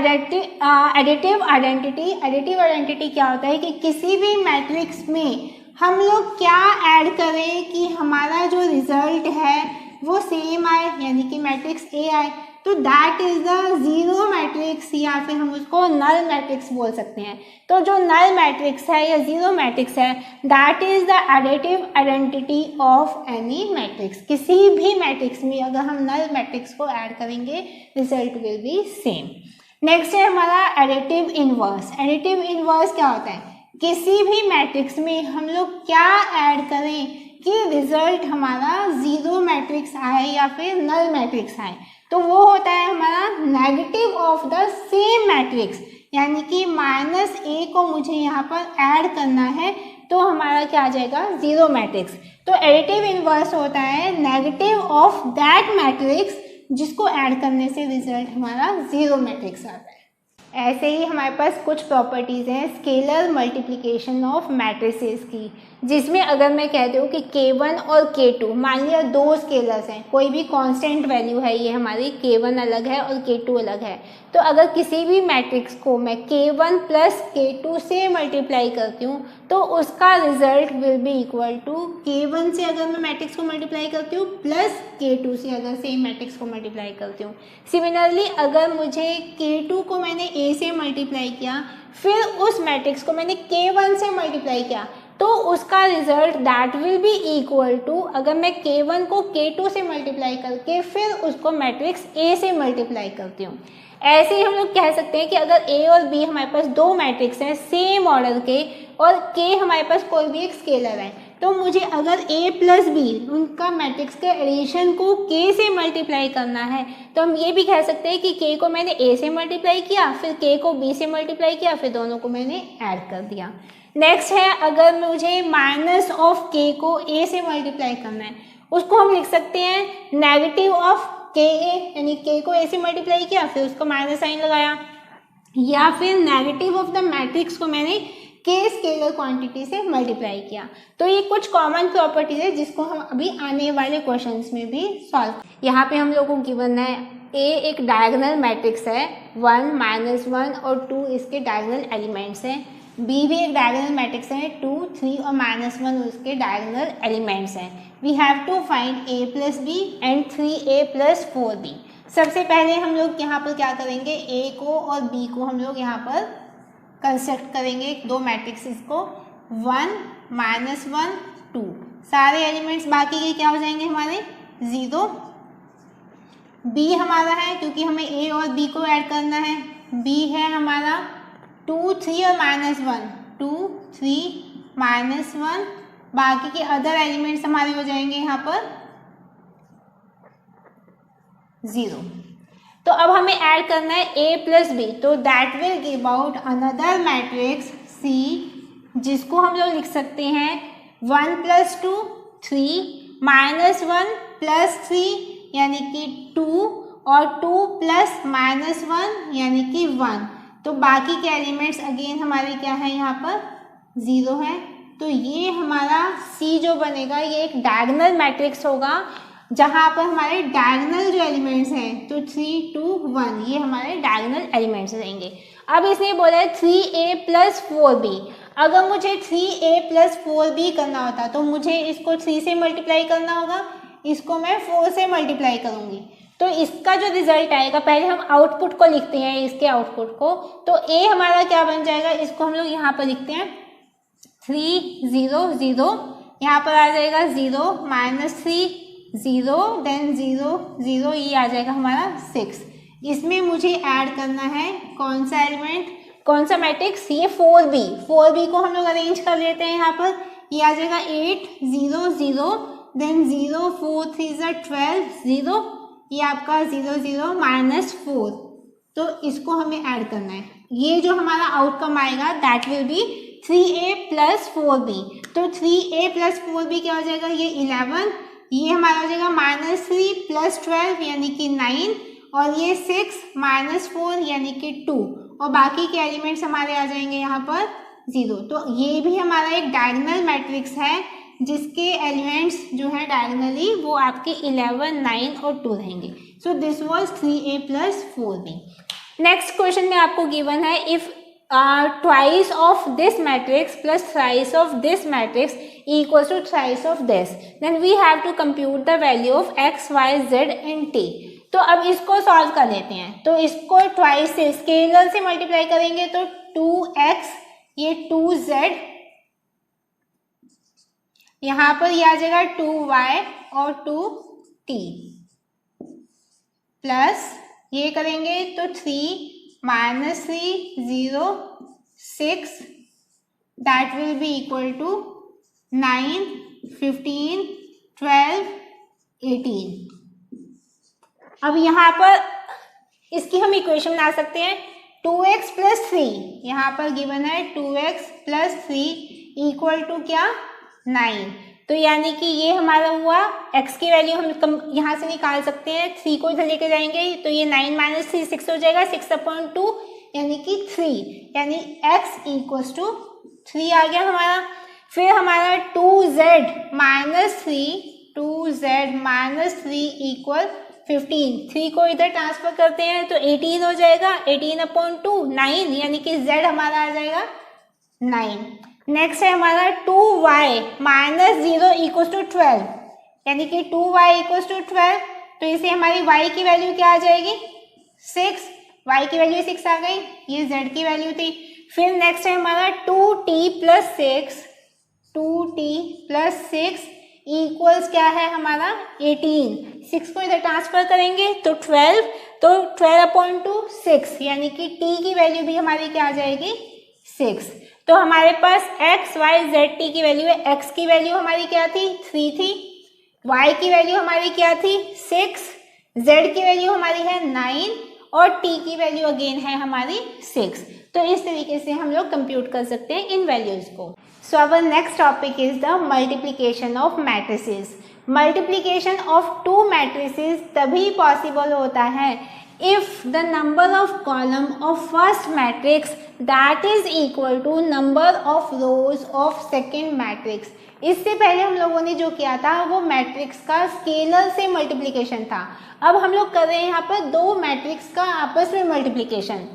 एडिटिव आइडेंटिटी। एडिटिव आइडेंटिटी क्या होता है कि किसी भी मैट्रिक्स में हम लोग क्या ऐड करें कि हमारा जो रिजल्ट है वो सेम आए, यानी कि मैट्रिक्स A आए। तो that is the zero matrix, या फिर हम उसको नल मैट्रिक्स बोल सकते हैं। तो जो नल मैट्रिक्स है या जीरो मैट्रिक्स है, that is the additive identity of any matrix. किसी भी मैट्रिक्स में अगर हम नल मैट्रिक्स को ऐड करेंगे, result will B same. Next है हमारा एडिटिव इनवर्स। एडिटिव इनवर्स क्या होता है? किसी भी मैट्रिक्स में हम लोग क्या ऐड करें कि रिजल्ट हमारा जीरो मैट्रिक्स आए या फिर नल मैट्रिक्स आए, तो वो होता है हमारा negative of the same matrix, यानी कि -a को मुझे यहाँ पर ऐड करना है तो हमारा क्या आ जाएगा? Zero matrix. तो एडिटिव इनवर्स होता है नेगेटिव ऑफ दैट मैट्रिक्स जिसको ऐड करने से रिजल्ट हमारा जीरो मैट्रिक्स आता है। ऐसे ही हमारे पास कुछ प्रॉपर्टीज़ हैं स्केलर मल्टीप्लिकेशन ऑफ मैट्रिसेस की, जिसमें अगर मैं कहती हूँ कि K1 और K2, मान लिया दो स्केलर्स हैं, कोई भी कांस्टेंट वैल्यू है, ये हमारी K1 अलग है और K2 अलग है, तो अगर किसी भी मैट्रिक्स को मैं K1 प्लस K2 से मल्टीप्लाई करती हूँ तो उसका result will be equal to K1 से अगर मैं मैट्रिक्स को मल्टीप्लाई करती हूँ प्लस K2 से अगर सेम मैट्रिक्स को मल्टीप्लाई करती हूँ। सिमिलरली अगर मुझे K2 को मैंने A से मल्टीप्लाई किया, फिर उस मैट्रिक्स को मैंने K1 से मल्टीप्लाई किया, तो उसका result that will be equal to, अगर मैं K1 को K2 से मल्टीप्लाई करके फिर उसको मैट्रिक्स A से मल्टीप्लाई करती हूँ। ऐसे ही हम लोग कह सकते हैं कि अगर A और B हमारे पास दो मैट्रिक्स हैं सेम ऑर्डर के और K हमारे पास कोई भी एक स्केलर है, तो मुझे अगर A प्लस B उनका मैट्रिक्स के एडिशन को K से मल्टीप्लाई करना है, तो हम ये भी कह सकते हैं कि K को मैंने A से मल्टीप्लाई किया, फिर K को B से मल्टीप्लाई किया, फिर दोनों को मैंने ऐड कर दिया। नेक्स्ट है अगर मुझे माइनस ऑफ K को A से मल्टीप्लाई करना है, उसको हम लिख सकते हैं नेगेटिव ऑफ KA, यानी K को A से मल्टीप्लाई किया फिर उसको माइनस साइन लगाया, या फिर नेगेटिव ऑफ द मैट्रिक्स को मैंने K स्केलर क्वांटिटी से मल्टीप्लाई किया। तो ये कुछ कॉमन प्रॉपर्टीज है जिसको हम अभी आने वाले क्वेश्चंस में भी सॉल्व। यहाँ पे हम लोगों को गिवन है A एक डायगोनल मैट्रिक्स है, 1 -1 और 2 इसके डायगोनल एलिमेंट्स हैं। B भी एक डायगोनल मैट्रिक्स है, 2 3 और -1 उसके डायगोनल एलिमेंट्स हैं। We have to find A plus B and 3A plus 4B। सबसे पहले हम लोग यहाँ पर क्या करेंगे, A को और B को हम लोग यहाँ पर कंस्ट्रक्ट करेंगे, दो मैट्रिक्स को 1 -1 2, सारे एलिमेंट्स बाकी के क्या हो जाएंगे हमारे 0। B हमारा है क्योंकि हमें A और B को ऐड करना है, B है हमारा 2 3 और -1, 2 3 -1, बाकी के अदर एलिमेंट्स हमारे हो जाएंगे यहाँ पर 0। तो अब हमें ऐड करना है A प्लस B, तो that will give out another matrix C, जिसको हम लोग लिख सकते हैं 1 + 2 3 -1 + 3 यानी कि 2 और 2 + -1 यानी कि 1। तो बाकी के एलिमेंट्स अगेन हमारे क्या है यहाँ पर 0 है। तो ये हमारा C जो बनेगा ये एक डायगोनल मैट्रिक्स होगा जहाँ पर हमारे डायगोनल जो एलिमेंट्स हैं, तो 3 2 1 ये हमारे डायगोनल एलिमेंट्स रहेंगे। अब इसने बोला है 3A + 4B। अगर मुझे 3A + 4B करना होता तो मुझे इसको 3 से मल्टीप्लाई करना होगा, इसको मैं 4 से मल्टीप्लाई करूँगी, तो इसका जो रिजल्ट आएगा, पहले हम आउटपुट को लिखते हैं इसके आउटपुट को, तो A हमारा क्या बन जाएगा, इसको हम लोग यहाँ पर लिखते हैं 3 0 0, यहाँ पर आ जाएगा 0 -3 0 देन 0 0, ये आ जाएगा हमारा 6। इसमें मुझे ऐड करना है कौन सा एलिमेंट, कौन सा मैट्रिक्स, ये 4B। 4B को हम लोग अरेंज कर लेते हैं यहाँ पर, ये आ जाएगा 8 0 0 देन 0 4 3 12 0, ये आपका 0 0 -4। तो इसको हमें ऐड करना है, ये जो हमारा आउटकम आएगा that will B 3A + 4B। तो 3A + 4B क्या हो जाएगा, ये 11, ये हमारा हो जाएगा -3 + 12 यानी कि 9, और ये 6 -4 यानी कि 2, और बाकी के एलिमेंट्स हमारे आ जाएंगे यहाँ पर 0। तो ये भी हमारा एक डायगोनल मैट्रिक्स है जिसके एलिमेंट्स जो है डायगोनली वो आपके 11 9 और 2 रहेंगे। So this was 3A + 4B। Next question में आपको गिवन है if twice of this matrix plus thrice of this matrix equals to thrice of this, then we have to compute the value of x, y, z and t. तो अब इसको solve कर लेते हैं। तो इसको ट्वाइस से स्केलर से मल्टीप्लाई करेंगे तो 2x, ये 2z, यहाँ पर ये आ जाएगा 2y और 2t, प्लस ये करेंगे तो 3 -3 0 6, that will be equal to 9 15 12 18। अब यहाँ पर इसकी हम इक्वेशन बना सकते हैं 2x + 3, यहाँ पर गिवन है 2x + 3 इक्वल टू क्या 9। तो यानी कि ये हमारा हुआ x की वैल्यू हम यहाँ से निकाल सकते हैं, 3 को इधर लेके जाएंगे तो ये 9 - 3 6 हो जाएगा, 6/2 यानी कि 3, यानी x = 3 आ गया हमारा। फिर हमारा 2z - 3 इक्वल 15, 3 को इधर ट्रांसफर करते हैं तो 18 हो जाएगा, 18/2 9, यानी कि z हमारा आ जाएगा 9। नेक्स्ट है हमारा 2y - 0 = 12, यानी कि 2y = 12, तो इसे हमारी y की वैल्यू क्या आ जाएगी 6, y की वैल्यू 6 आ गई, ये z की वैल्यू थी। फिर नेक्स्ट है हमारा 2t + 6, 2t + 6 इक्वल्स क्या है हमारा 18, 6 को इधर ट्रांसफर करेंगे तो 12, तो 12/2 6, यानी कि t की वैल्यू भी हमारी क्या आ जाएगी 6। तो हमारे पास x y z t की वैल्यू है, x की वैल्यू हमारी क्या थी 3 थी, y की वैल्यू हमारी क्या थी 6, z की वैल्यू हमारी है 9 और t की वैल्यू अगेन है हमारी 6। तो इस तरीके से हम लोग कंप्यूट कर सकते हैं इन वैल्यूज को। So our next topic is the multiplication of matrices. Multiplication of 2 matrices तभी पॉसिबल होता है if the number of column of first matrix that is equal to number of rows of second matrix। इससे पहले हम लोगों ने जो किया था वो मैट्रिक्स का स्केलर से मल्टीप्लिकेशन था, अब हम लोग कर रहे हैं यहाँ पर 2 मैट्रिक्स का आपस में मल्टीप्लिकेशन।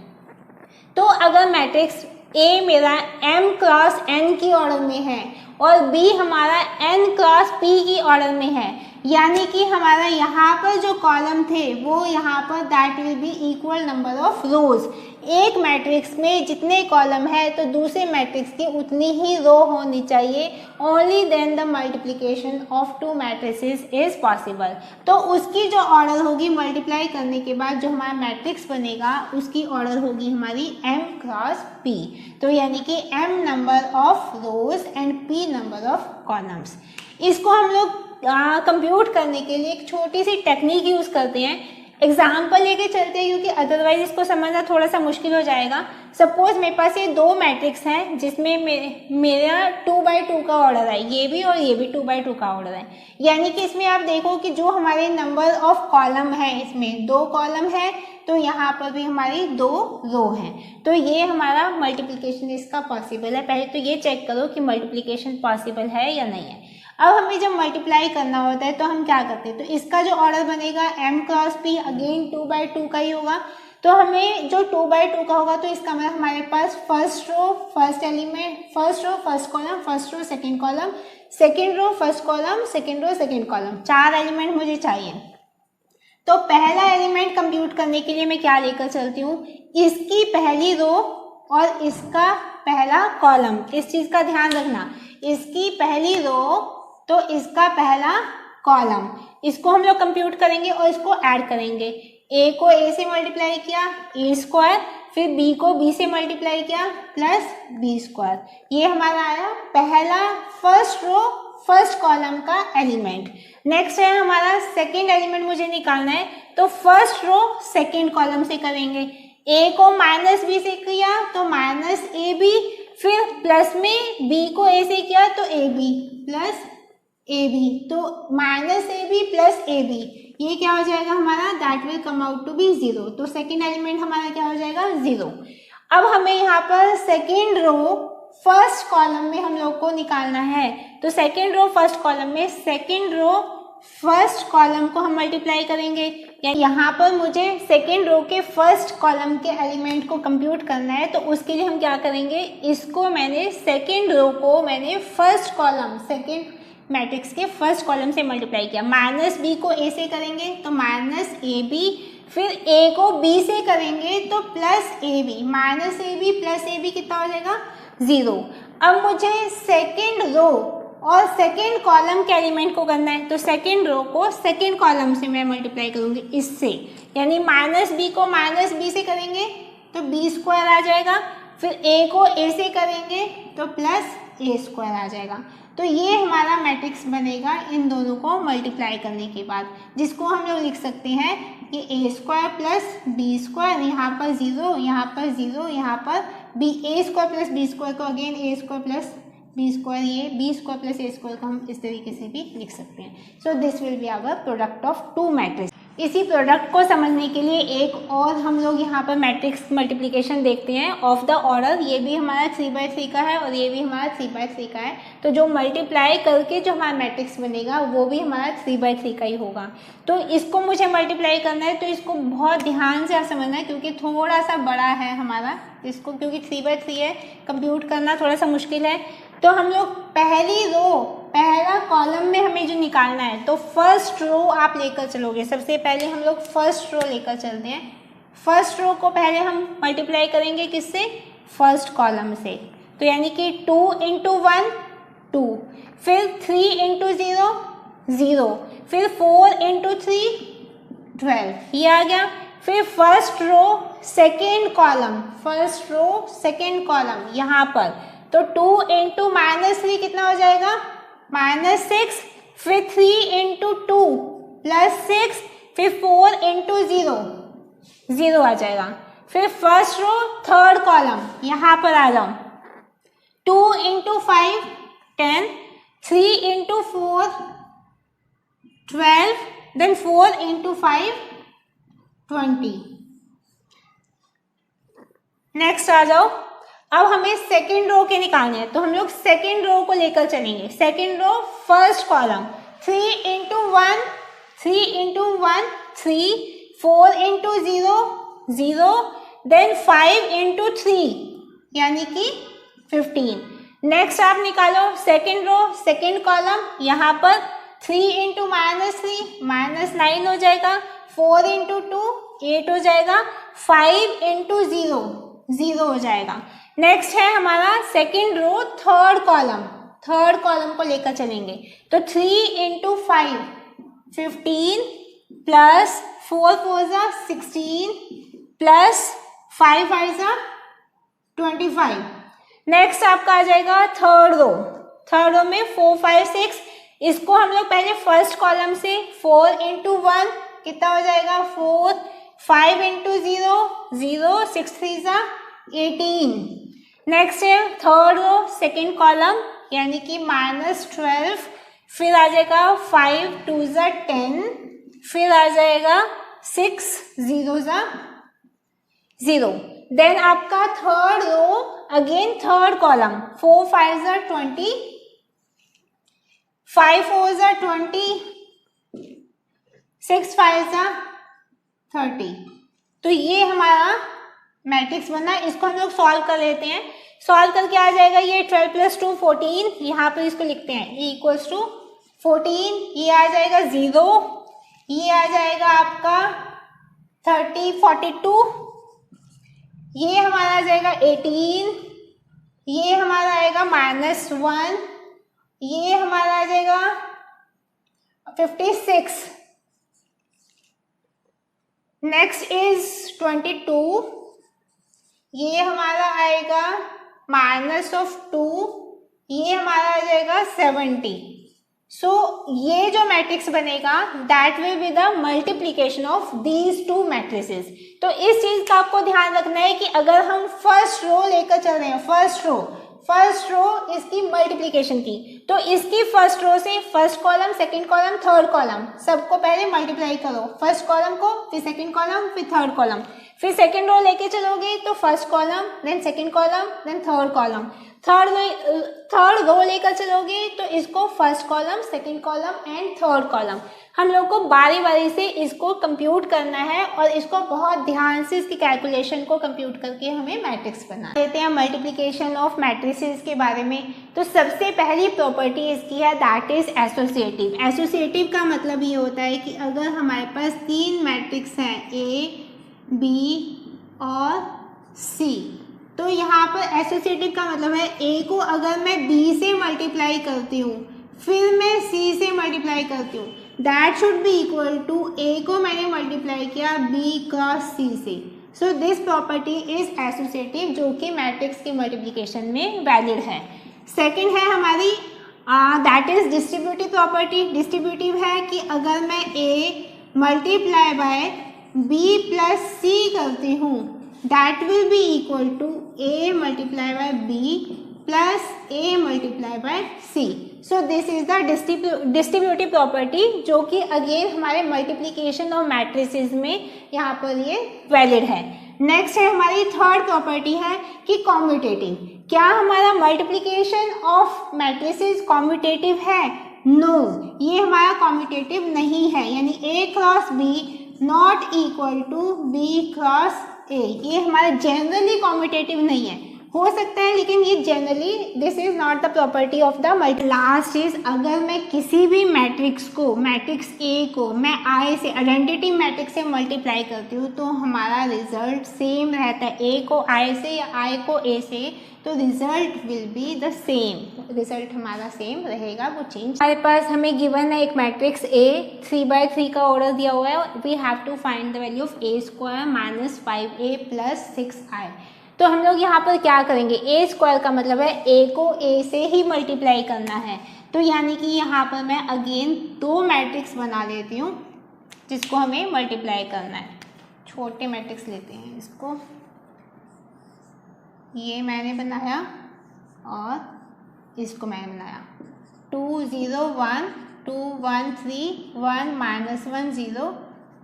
तो अगर मैट्रिक्स A मेरा m क्रॉस n की ऑर्डर में है और B हमारा n क्रॉस p की ऑर्डर में है, यानी कि हमारा यहाँ पर जो कॉलम थे वो यहाँ पर that will be equal number of रोज। एक मैट्रिक्स में जितने कॉलम है तो दूसरे मैट्रिक्स की उतनी ही रो होनी चाहिए, only then the multiplication of 2 matrices is possible. तो उसकी जो ऑर्डर होगी मल्टीप्लाई करने के बाद जो हमारा मैट्रिक्स बनेगा उसकी ऑर्डर होगी हमारी m क्रॉस p, तो यानी कि m number of rose and p number of columns. इसको हम लोग कंप्यूट करने के लिए एक छोटी सी टेक्निक यूज करते हैं, एग्जाम्पल लेके चलते हैं क्योंकि अदरवाइज इसको समझना थोड़ा सा मुश्किल हो जाएगा। सपोज मेरे पास ये 2 मैट्रिक्स हैं जिसमें मेरा 2/2 का ऑर्डर है, ये भी और ये भी 2/2 का ऑर्डर है, यानी कि इसमें आप देखो कि जो हमारे नंबर ऑफ कॉलम है इसमें 2 कॉलम है तो यहाँ पर भी हमारी 2 रो हैं, तो ये हमारा मल्टीप्लिकेशन इसका पॉसिबल है। पहले तो ये चेक करो कि मल्टीप्लिकेशन पॉसिबल है या नहीं है। अब हमें जब मल्टीप्लाई करना होता है तो हम क्या करते हैं, तो इसका जो ऑर्डर बनेगा m क्रॉस p अगेन 2/2 का ही होगा, तो हमें जो 2/2 का होगा तो इसका मतलब हमारे पास first row first element, first row first column, first row second column, second row first column, second row second column, 4 element मुझे चाहिए। तो पहला एलिमेंट कंप्यूट करने के लिए मैं क्या लेकर चलती हूँ, इसकी पहली रो और इसका पहला कॉलम, इस चीज का ध्यान रखना, इसकी पहली रो तो इसका पहला कॉलम, इसको हम लोग कंप्यूट करेंगे और इसको ऐड करेंगे। a को a से मल्टीप्लाई किया a², फिर b को b से मल्टीप्लाई किया प्लस b², ये हमारा आया पहला फर्स्ट रो फर्स्ट कॉलम का एलिमेंट। नेक्स्ट है हमारा सेकंड एलिमेंट मुझे निकालना है, तो फर्स्ट रो सेकंड कॉलम से करेंगे, a को -b से किया तो -ab, फिर प्लस में b को a से किया तो ab प्लस ab, तो -ab प्लस ab, ये क्या हो जाएगा हमारा, that will come out to be 0, तो सेकेंड एलिमेंट हमारा क्या हो जाएगा 0। अब हमें यहाँ पर सेकेंड रो फर्स्ट कॉलम में हम लोग को निकालना है, तो सेकेंड रो फर्स्ट कॉलम में सेकेंड रो फर्स्ट कॉलम को हम मल्टीप्लाई करेंगे, यहाँ पर मुझे सेकेंड रो के फर्स्ट कॉलम के एलिमेंट को कंप्यूट करना है, तो उसके लिए हम क्या करेंगे, इसको मैंने सेकेंड रो को मैंने फर्स्ट कॉलम सेकेंड मैट्रिक्स के फर्स्ट कॉलम से मल्टीप्लाई किया। माइनस बी को ए से करेंगे तो माइनस ए बी, फिर ए को बी से करेंगे तो plus A B, minus A B plus A B कितना हो जाएगा 0। अब मुझे सेकेंड रो और सेकेंड कॉलम के एलिमेंट को करना है, तो सेकेंड रो को सेकेंड कॉलम से मैं मल्टीप्लाई करूँगी इससे, यानी माइनस बी को माइनस बी से करेंगे तो बी स्क्वायर आ जाएगा, फिर ए को ए से करेंगे तो प्लस ए स्क्वायर आ जाएगा। तो ये हमारा मैट्रिक्स बनेगा इन दोनों को मल्टीप्लाई करने के बाद, जिसको हम लोग लिख सकते हैं कि A square plus B square, यहाँ पर 0, यहाँ पर 0, यहाँ पर B, A square plus B square को again A square plus B square, ये B square plus A square को हम इस तरीके से भी लिख सकते हैं। So this will be our product of two matrix. इसी प्रोडक्ट को समझने के लिए एक और हम लोग यहाँ पर मैट्रिक्स मल्टीप्लिकेशन देखते हैं ऑफ द ऑर्डर। ये भी हमारा 3/3 का है और ये भी हमारा 3/3 का है, तो जो मल्टीप्लाई करके जो हमारा मैट्रिक्स बनेगा वो भी हमारा 3/3 का ही होगा। तो इसको मुझे मल्टीप्लाई करना है, तो इसको बहुत ध्यान से समझना है क्योंकि थोड़ा सा बड़ा है हमारा, इसको क्योंकि 3/3 है, कंप्यूट करना थोड़ा सा मुश्किल है। तो हम लोग पहली रो, पहला कॉलम में हमें जो निकालना है, तो फर्स्ट रो आप लेकर चलोगे। सबसे पहले हम लोग फर्स्ट रो लेकर चलते हैं। फर्स्ट रो को पहले हम मल्टीप्लाई करेंगे किससे, फर्स्ट कॉलम से, तो यानी कि 2 × 1 2, फिर 3 × 0 0, फिर 4 × 3 12, ये आ गया। फिर first row second column, first row second column यहाँ पर, तो 2 × -3 कितना हो जाएगा -6, फिर 3 × 2 +6, फिर 4 × 0 0 आ जाएगा। फिर फर्स्ट रो थर्ड कॉलम यहाँ पर आ जाओ, 2 × 5 10, 3 × 4 12, देन 4 × 5 20। नेक्स्ट आ जाओ, अब हमें सेकेंड रो के निकालने हैं, तो हम लोग सेकेंड रो को लेकर चलेंगे। Second row first column, 3 × 1 3 × 1 3, 4 × 0 0, then 5 × 3 यानी कि 15। नेक्स्ट आप निकालो सेकेंड रो सेकेंड कॉलम, यहाँ पर 3 × -3 -9 हो जाएगा, 4 × 2 8 हो जाएगा, 5 × 0 0 हो जाएगा। नेक्स्ट है हमारा सेकेंड रो थर्ड कॉलम को लेकर चलेंगे, तो 3 × 5 15 प्लस 4 4 16 प्लस 5 5 25। नेक्स्ट आपका आ जाएगा थर्ड रो में 4 5 6, इसको हम लोग पहले फर्स्ट कॉलम से 4 × 1 कितना हो जाएगा 4, 5 × 0 0, 6 3 18। नेक्स्ट है थर्ड रो सेकेंड कॉलम यानी कि -12, फिर आ जाएगा 5 2 10, फिर आ जाएगा 6 0 0। देन आपका third row again third column 4 5 20, 5 4 20, 6 5 30। तो ये हमारा मैट्रिक्स बना, इसको हम लोग सॉल्व कर लेते हैं। सॉल्व करके आ जाएगा ये 12 + 2 14, यहाँ पर इसको लिखते हैं e = 14, ये आ जाएगा 0, ये आ जाएगा आपका 30 42, ये हमारा आ जाएगा 18, ये हमारा आएगा -1, ये हमारा आ जाएगा 56। नेक्स्ट इज 22, ये हमारा आएगा -2, ये हमारा आ जाएगा 70। सो ये जो मैट्रिक्स बनेगा that will be the multiplication of these two matrices. तो इस चीज का आपको ध्यान रखना है कि अगर हम फर्स्ट रो लेकर चल रहे हैं, फर्स्ट रो इसकी मल्टीप्लीकेशन की, तो इसकी फर्स्ट रो से first column second column third column सबको पहले मल्टीप्लाई करो, फर्स्ट कॉलम को, फिर सेकंड कॉलम, फिर थर्ड कॉलम, फिर सेकंड रो लेके चलोगे तो first column then second column then third column, third row लेकर चलोगे तो इसको first column, second column and third column हम लोग को बारी बारी से इसको कंप्यूट करना है और इसको बहुत ध्यान से इसकी कैलकुलेशन को कंप्यूट करके हमें मैट्रिक्स बनाना है। लेते हैं मल्टीप्लिकेशन ऑफ मैट्रिसेस के बारे में। तो सबसे पहली प्रॉपर्टी इसकी है दैट इज एसोसिएटिव। एसोसिएटिव का मतलब ये होता है कि अगर हमारे पास 3 मैट्रिक्स हैं ए, बी और सी, तो यहाँ पर एसोसिएटिव का मतलब है ए को अगर मैं बी से मल्टीप्लाई करती हूँ फिर मैं सी से मल्टीप्लाई करती हूँ, that should be equal to A को मैंने मल्टीप्लाई किया बी क्रॉस सी से। So this property is associative, जो कि मैट्रिक्स के मल्टीप्लिकेशन में वैलिड है। सेकंड है हमारी that is distributive property. Distributive है कि अगर मैं A multiply by B plus C करती हूँ that will be equal to A multiply by B plus A multiply by C. So this is the distributive property, जो कि again हमारे multiplication और मैट्रिसेस में यहाँ पर ये वैलिड है। नेक्स्ट है हमारी थर्ड प्रॉपर्टी है कि कॉम्यूटेटिव। क्या हमारा मल्टीप्लिकेशन ऑफ मैट्रिसेस कॉम्यूटेटिव है? नो, ये हमारा कॉम्यूटेटिव नहीं है, यानी A cross B not equal to B cross A, ये हमारा जनरली कॉम्यूटेटिव नहीं है। हो सकता है लेकिन ये generally this is not the property of the multi. Last is अगर मैं किसी भी मैट्रिक्स को, मैट्रिक्स ए को मैं आई से, आइडेंटिटी मैट्रिक्स से मल्टीप्लाई करती हूँ तो हमारा रिजल्ट सेम रहता है। ए को आई से या आई को ए से, तो result will be the same, result हमारा सेम रहेगा, वो चेंज। हमारे पास हमें गिवन है एक मैट्रिक्स ए, 3/3 का ऑर्डर दिया हुआ है। We have to find the value of A square minus 5a plus 6i। तो हम लोग यहाँ पर क्या करेंगे, ए स्क्वायर का मतलब है ए को ए से ही मल्टीप्लाई करना है, तो यानी कि यहाँ पर मैं अगेन 2 मैट्रिक्स बना लेती हूँ जिसको हमें मल्टीप्लाई करना है। छोटे मैट्रिक्स लेते हैं, इसको ये मैंने बनाया और इसको मैंने बनाया 2 0 1 2 1 3 1 माइनस 1 0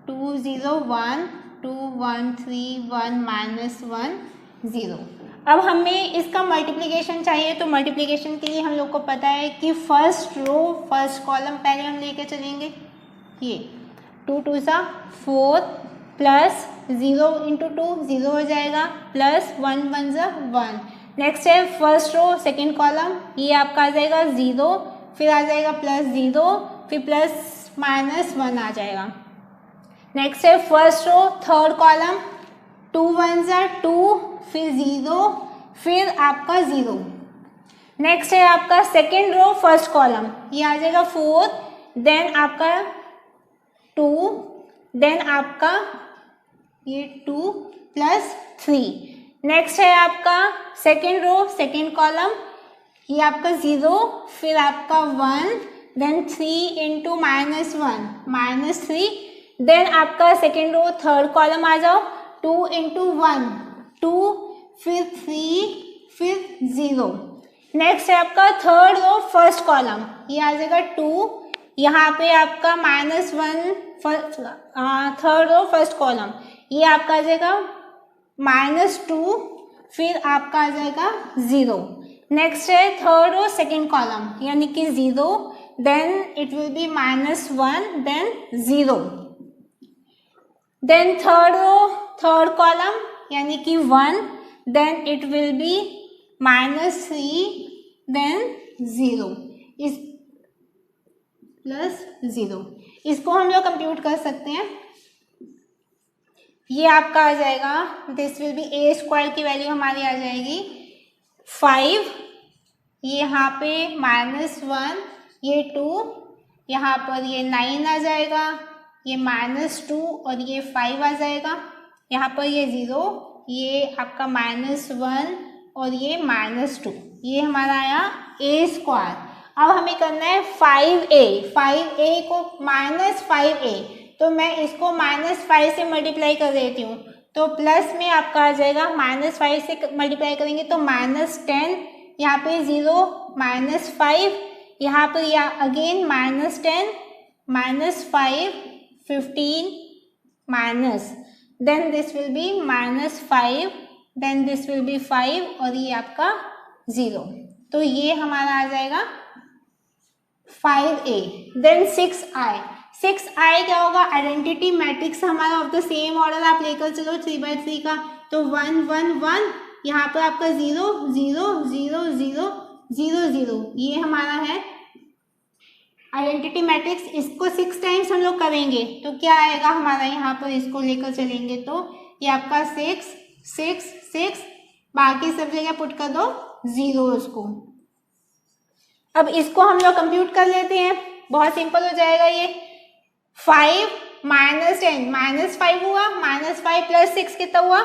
2 0 1 2 1 3 1 माइनस 1 0। अब हमें इसका मल्टीप्लिकेशन चाहिए, तो मल्टीप्लिकेशन के लिए हम लोग को पता है कि फर्स्ट रो फर्स्ट कॉलम पहले हम लेके चलेंगे। ये 2 2 सा 4 प्लस 0 इंटू 2 0 हो जाएगा, प्लस 1 1 सा 1। नेक्स्ट है फर्स्ट रो सेकेंड कॉलम, ये आपका आ जाएगा 0, फिर आ जाएगा प्लस 0, फिर प्लस माइनस 1 आ जाएगा। नेक्स्ट है फर्स्ट रो थर्ड कॉलम, 2 1 सा 2, फिर 0, फिर आपका 0। नेक्स्ट है आपका सेकेंड रो फर्स्ट कॉलम, ये आ जाएगा 4, देन आपका 2, देन आपका ये 2 प्लस 3। नेक्स्ट है आपका सेकेंड रो सेकेंड कॉलम, ये आपका 0, फिर आपका 1, then 3 into minus 1 minus 3, then आपका सेकेंड रो थर्ड कॉलम आ जाओ 2 इंटू 1 2, फिर 3, फिर 0। नेक्स्ट है आपका थर्ड रो फर्स्ट कॉलम, ये आ जाएगा 2, यहाँ पे आपका minus 1 third row first column, ये आपका आ जाएगा माइनस 2, फिर आपका आ जाएगा 0। नेक्स्ट है थर्ड रो सेकेंड कॉलम, यानी कि 0, then it will be minus 1, then 0। Then third row third column, यानी कि 1, then it will be minus 3, then 0 इस प्लस 0। इसको हम लोग कंप्यूट कर सकते हैं। ये आपका आ जाएगा, this will B A square की वैल्यू हमारी आ जाएगी 5, ये यहाँ पे माइनस 1, ये 2, यहाँ पर ये 9 आ जाएगा, ये माइनस 2 और ये 5 आ जाएगा, यहाँ पर ये 0, ये आपका माइनस 1 और ये माइनस 2, ये हमारा आया ए स्क्वायर। अब हमें करना है 5a को माइनस 5a, तो मैं इसको माइनस 5 से मल्टीप्लाई कर देती हूँ, तो प्लस में आपका आ जाएगा माइनस 5 से मल्टीप्लाई करेंगे तो माइनस 10, यहाँ पे 0 माइनस 5, यहाँ पर या again minus 10 minus 5 15 minus, then this will be minus 5, then this will be 5 और ये आपका 0, तो ये हमारा आ जाएगा 5a। देन 6i, 6i क्या होगा, आइडेंटिटी मैट्रिक्स हमारा ऑफ द सेम ऑर्डर आप लेकर चलो 3/3 का, तो 1 1 1, यहाँ पर आपका 0 0 0 0 0 0, ये हमारा है आइडेंटिटी मैट्रिक्स। इसको 6 टाइम्स हम लोग करेंगे तो क्या आएगा हमारा, यहाँ पर इसको लेकर चलेंगे तो ये आपका 6 6 6, बाकी सब जगह पुट कर दो 0 को। अब इसको हम लोग कंप्यूट कर लेते हैं, बहुत सिंपल हो जाएगा ये। 5 माइनस 10, -5 हुआ, -5 + 6 कितना हुआ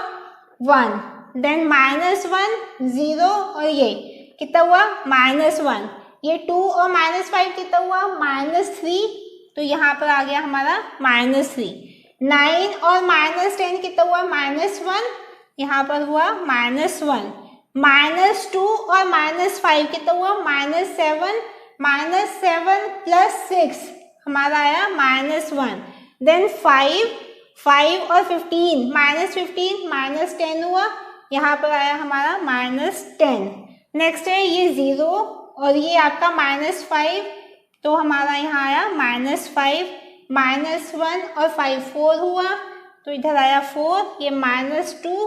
1, देन -1 0 और ये कितना हुआ -1, ये 2 और -5 कितना हुआ -3, तो यहाँ पर आ गया हमारा -3। 9 और -10 कितना हुआ -1, यहाँ पर हुआ -1। -2 और -5 कितना हुआ -7, -7 + 6 हमारा आया -1। देन 5 और 15, -15 -10 हुआ, यहाँ पर आया हमारा -10। नेक्स्ट है ये 0 और ये आपका -5, तो हमारा यहाँ आया -5, -1 और 5 4 हुआ, तो इधर आया 4, ये -2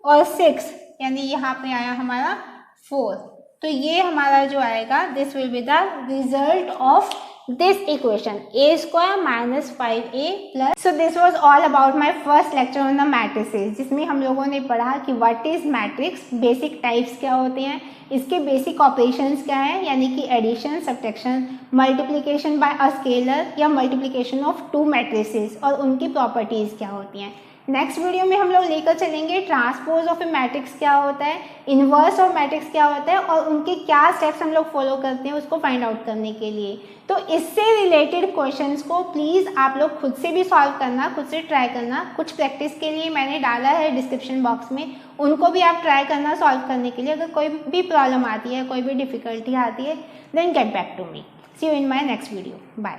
और 6 यानी यहाँ पे आया हमारा 4, तो ये हमारा जो आएगा this will be the result of this equation a² - 5a+। So this was all about my first lecture on the matrices, जिसमें हम लोगों ने पढ़ा कि what is matrix, basic types क्या होते हैं, इसके बेसिक ऑपरेशंस क्या है, यानी कि addition, subtraction, multiplication by a scalar या मल्टीप्लिकेशन ऑफ 2 मैट्रिसेस और उनकी प्रॉपर्टीज़ क्या होती हैं। नेक्स्ट वीडियो में हम लोग लेकर चलेंगे ट्रांसपोज ऑफ ए मैट्रिक्स क्या होता है, इन्वर्स ऑफ मैट्रिक्स क्या होता है और उनके क्या स्टेप्स हम लोग फॉलो करते हैं उसको फाइंड आउट करने के लिए। तो इससे रिलेटेड क्वेश्चंस को प्लीज़ आप लोग खुद से भी सॉल्व करना, खुद से ट्राई करना। कुछ प्रैक्टिस के लिए मैंने डाला है डिस्क्रिप्शन बॉक्स में, उनको भी आप ट्राई करना सॉल्व करने के लिए। अगर कोई भी प्रॉब्लम आती है, कोई भी डिफिकल्टी आती है, then get back to me. See you in my next video, bye.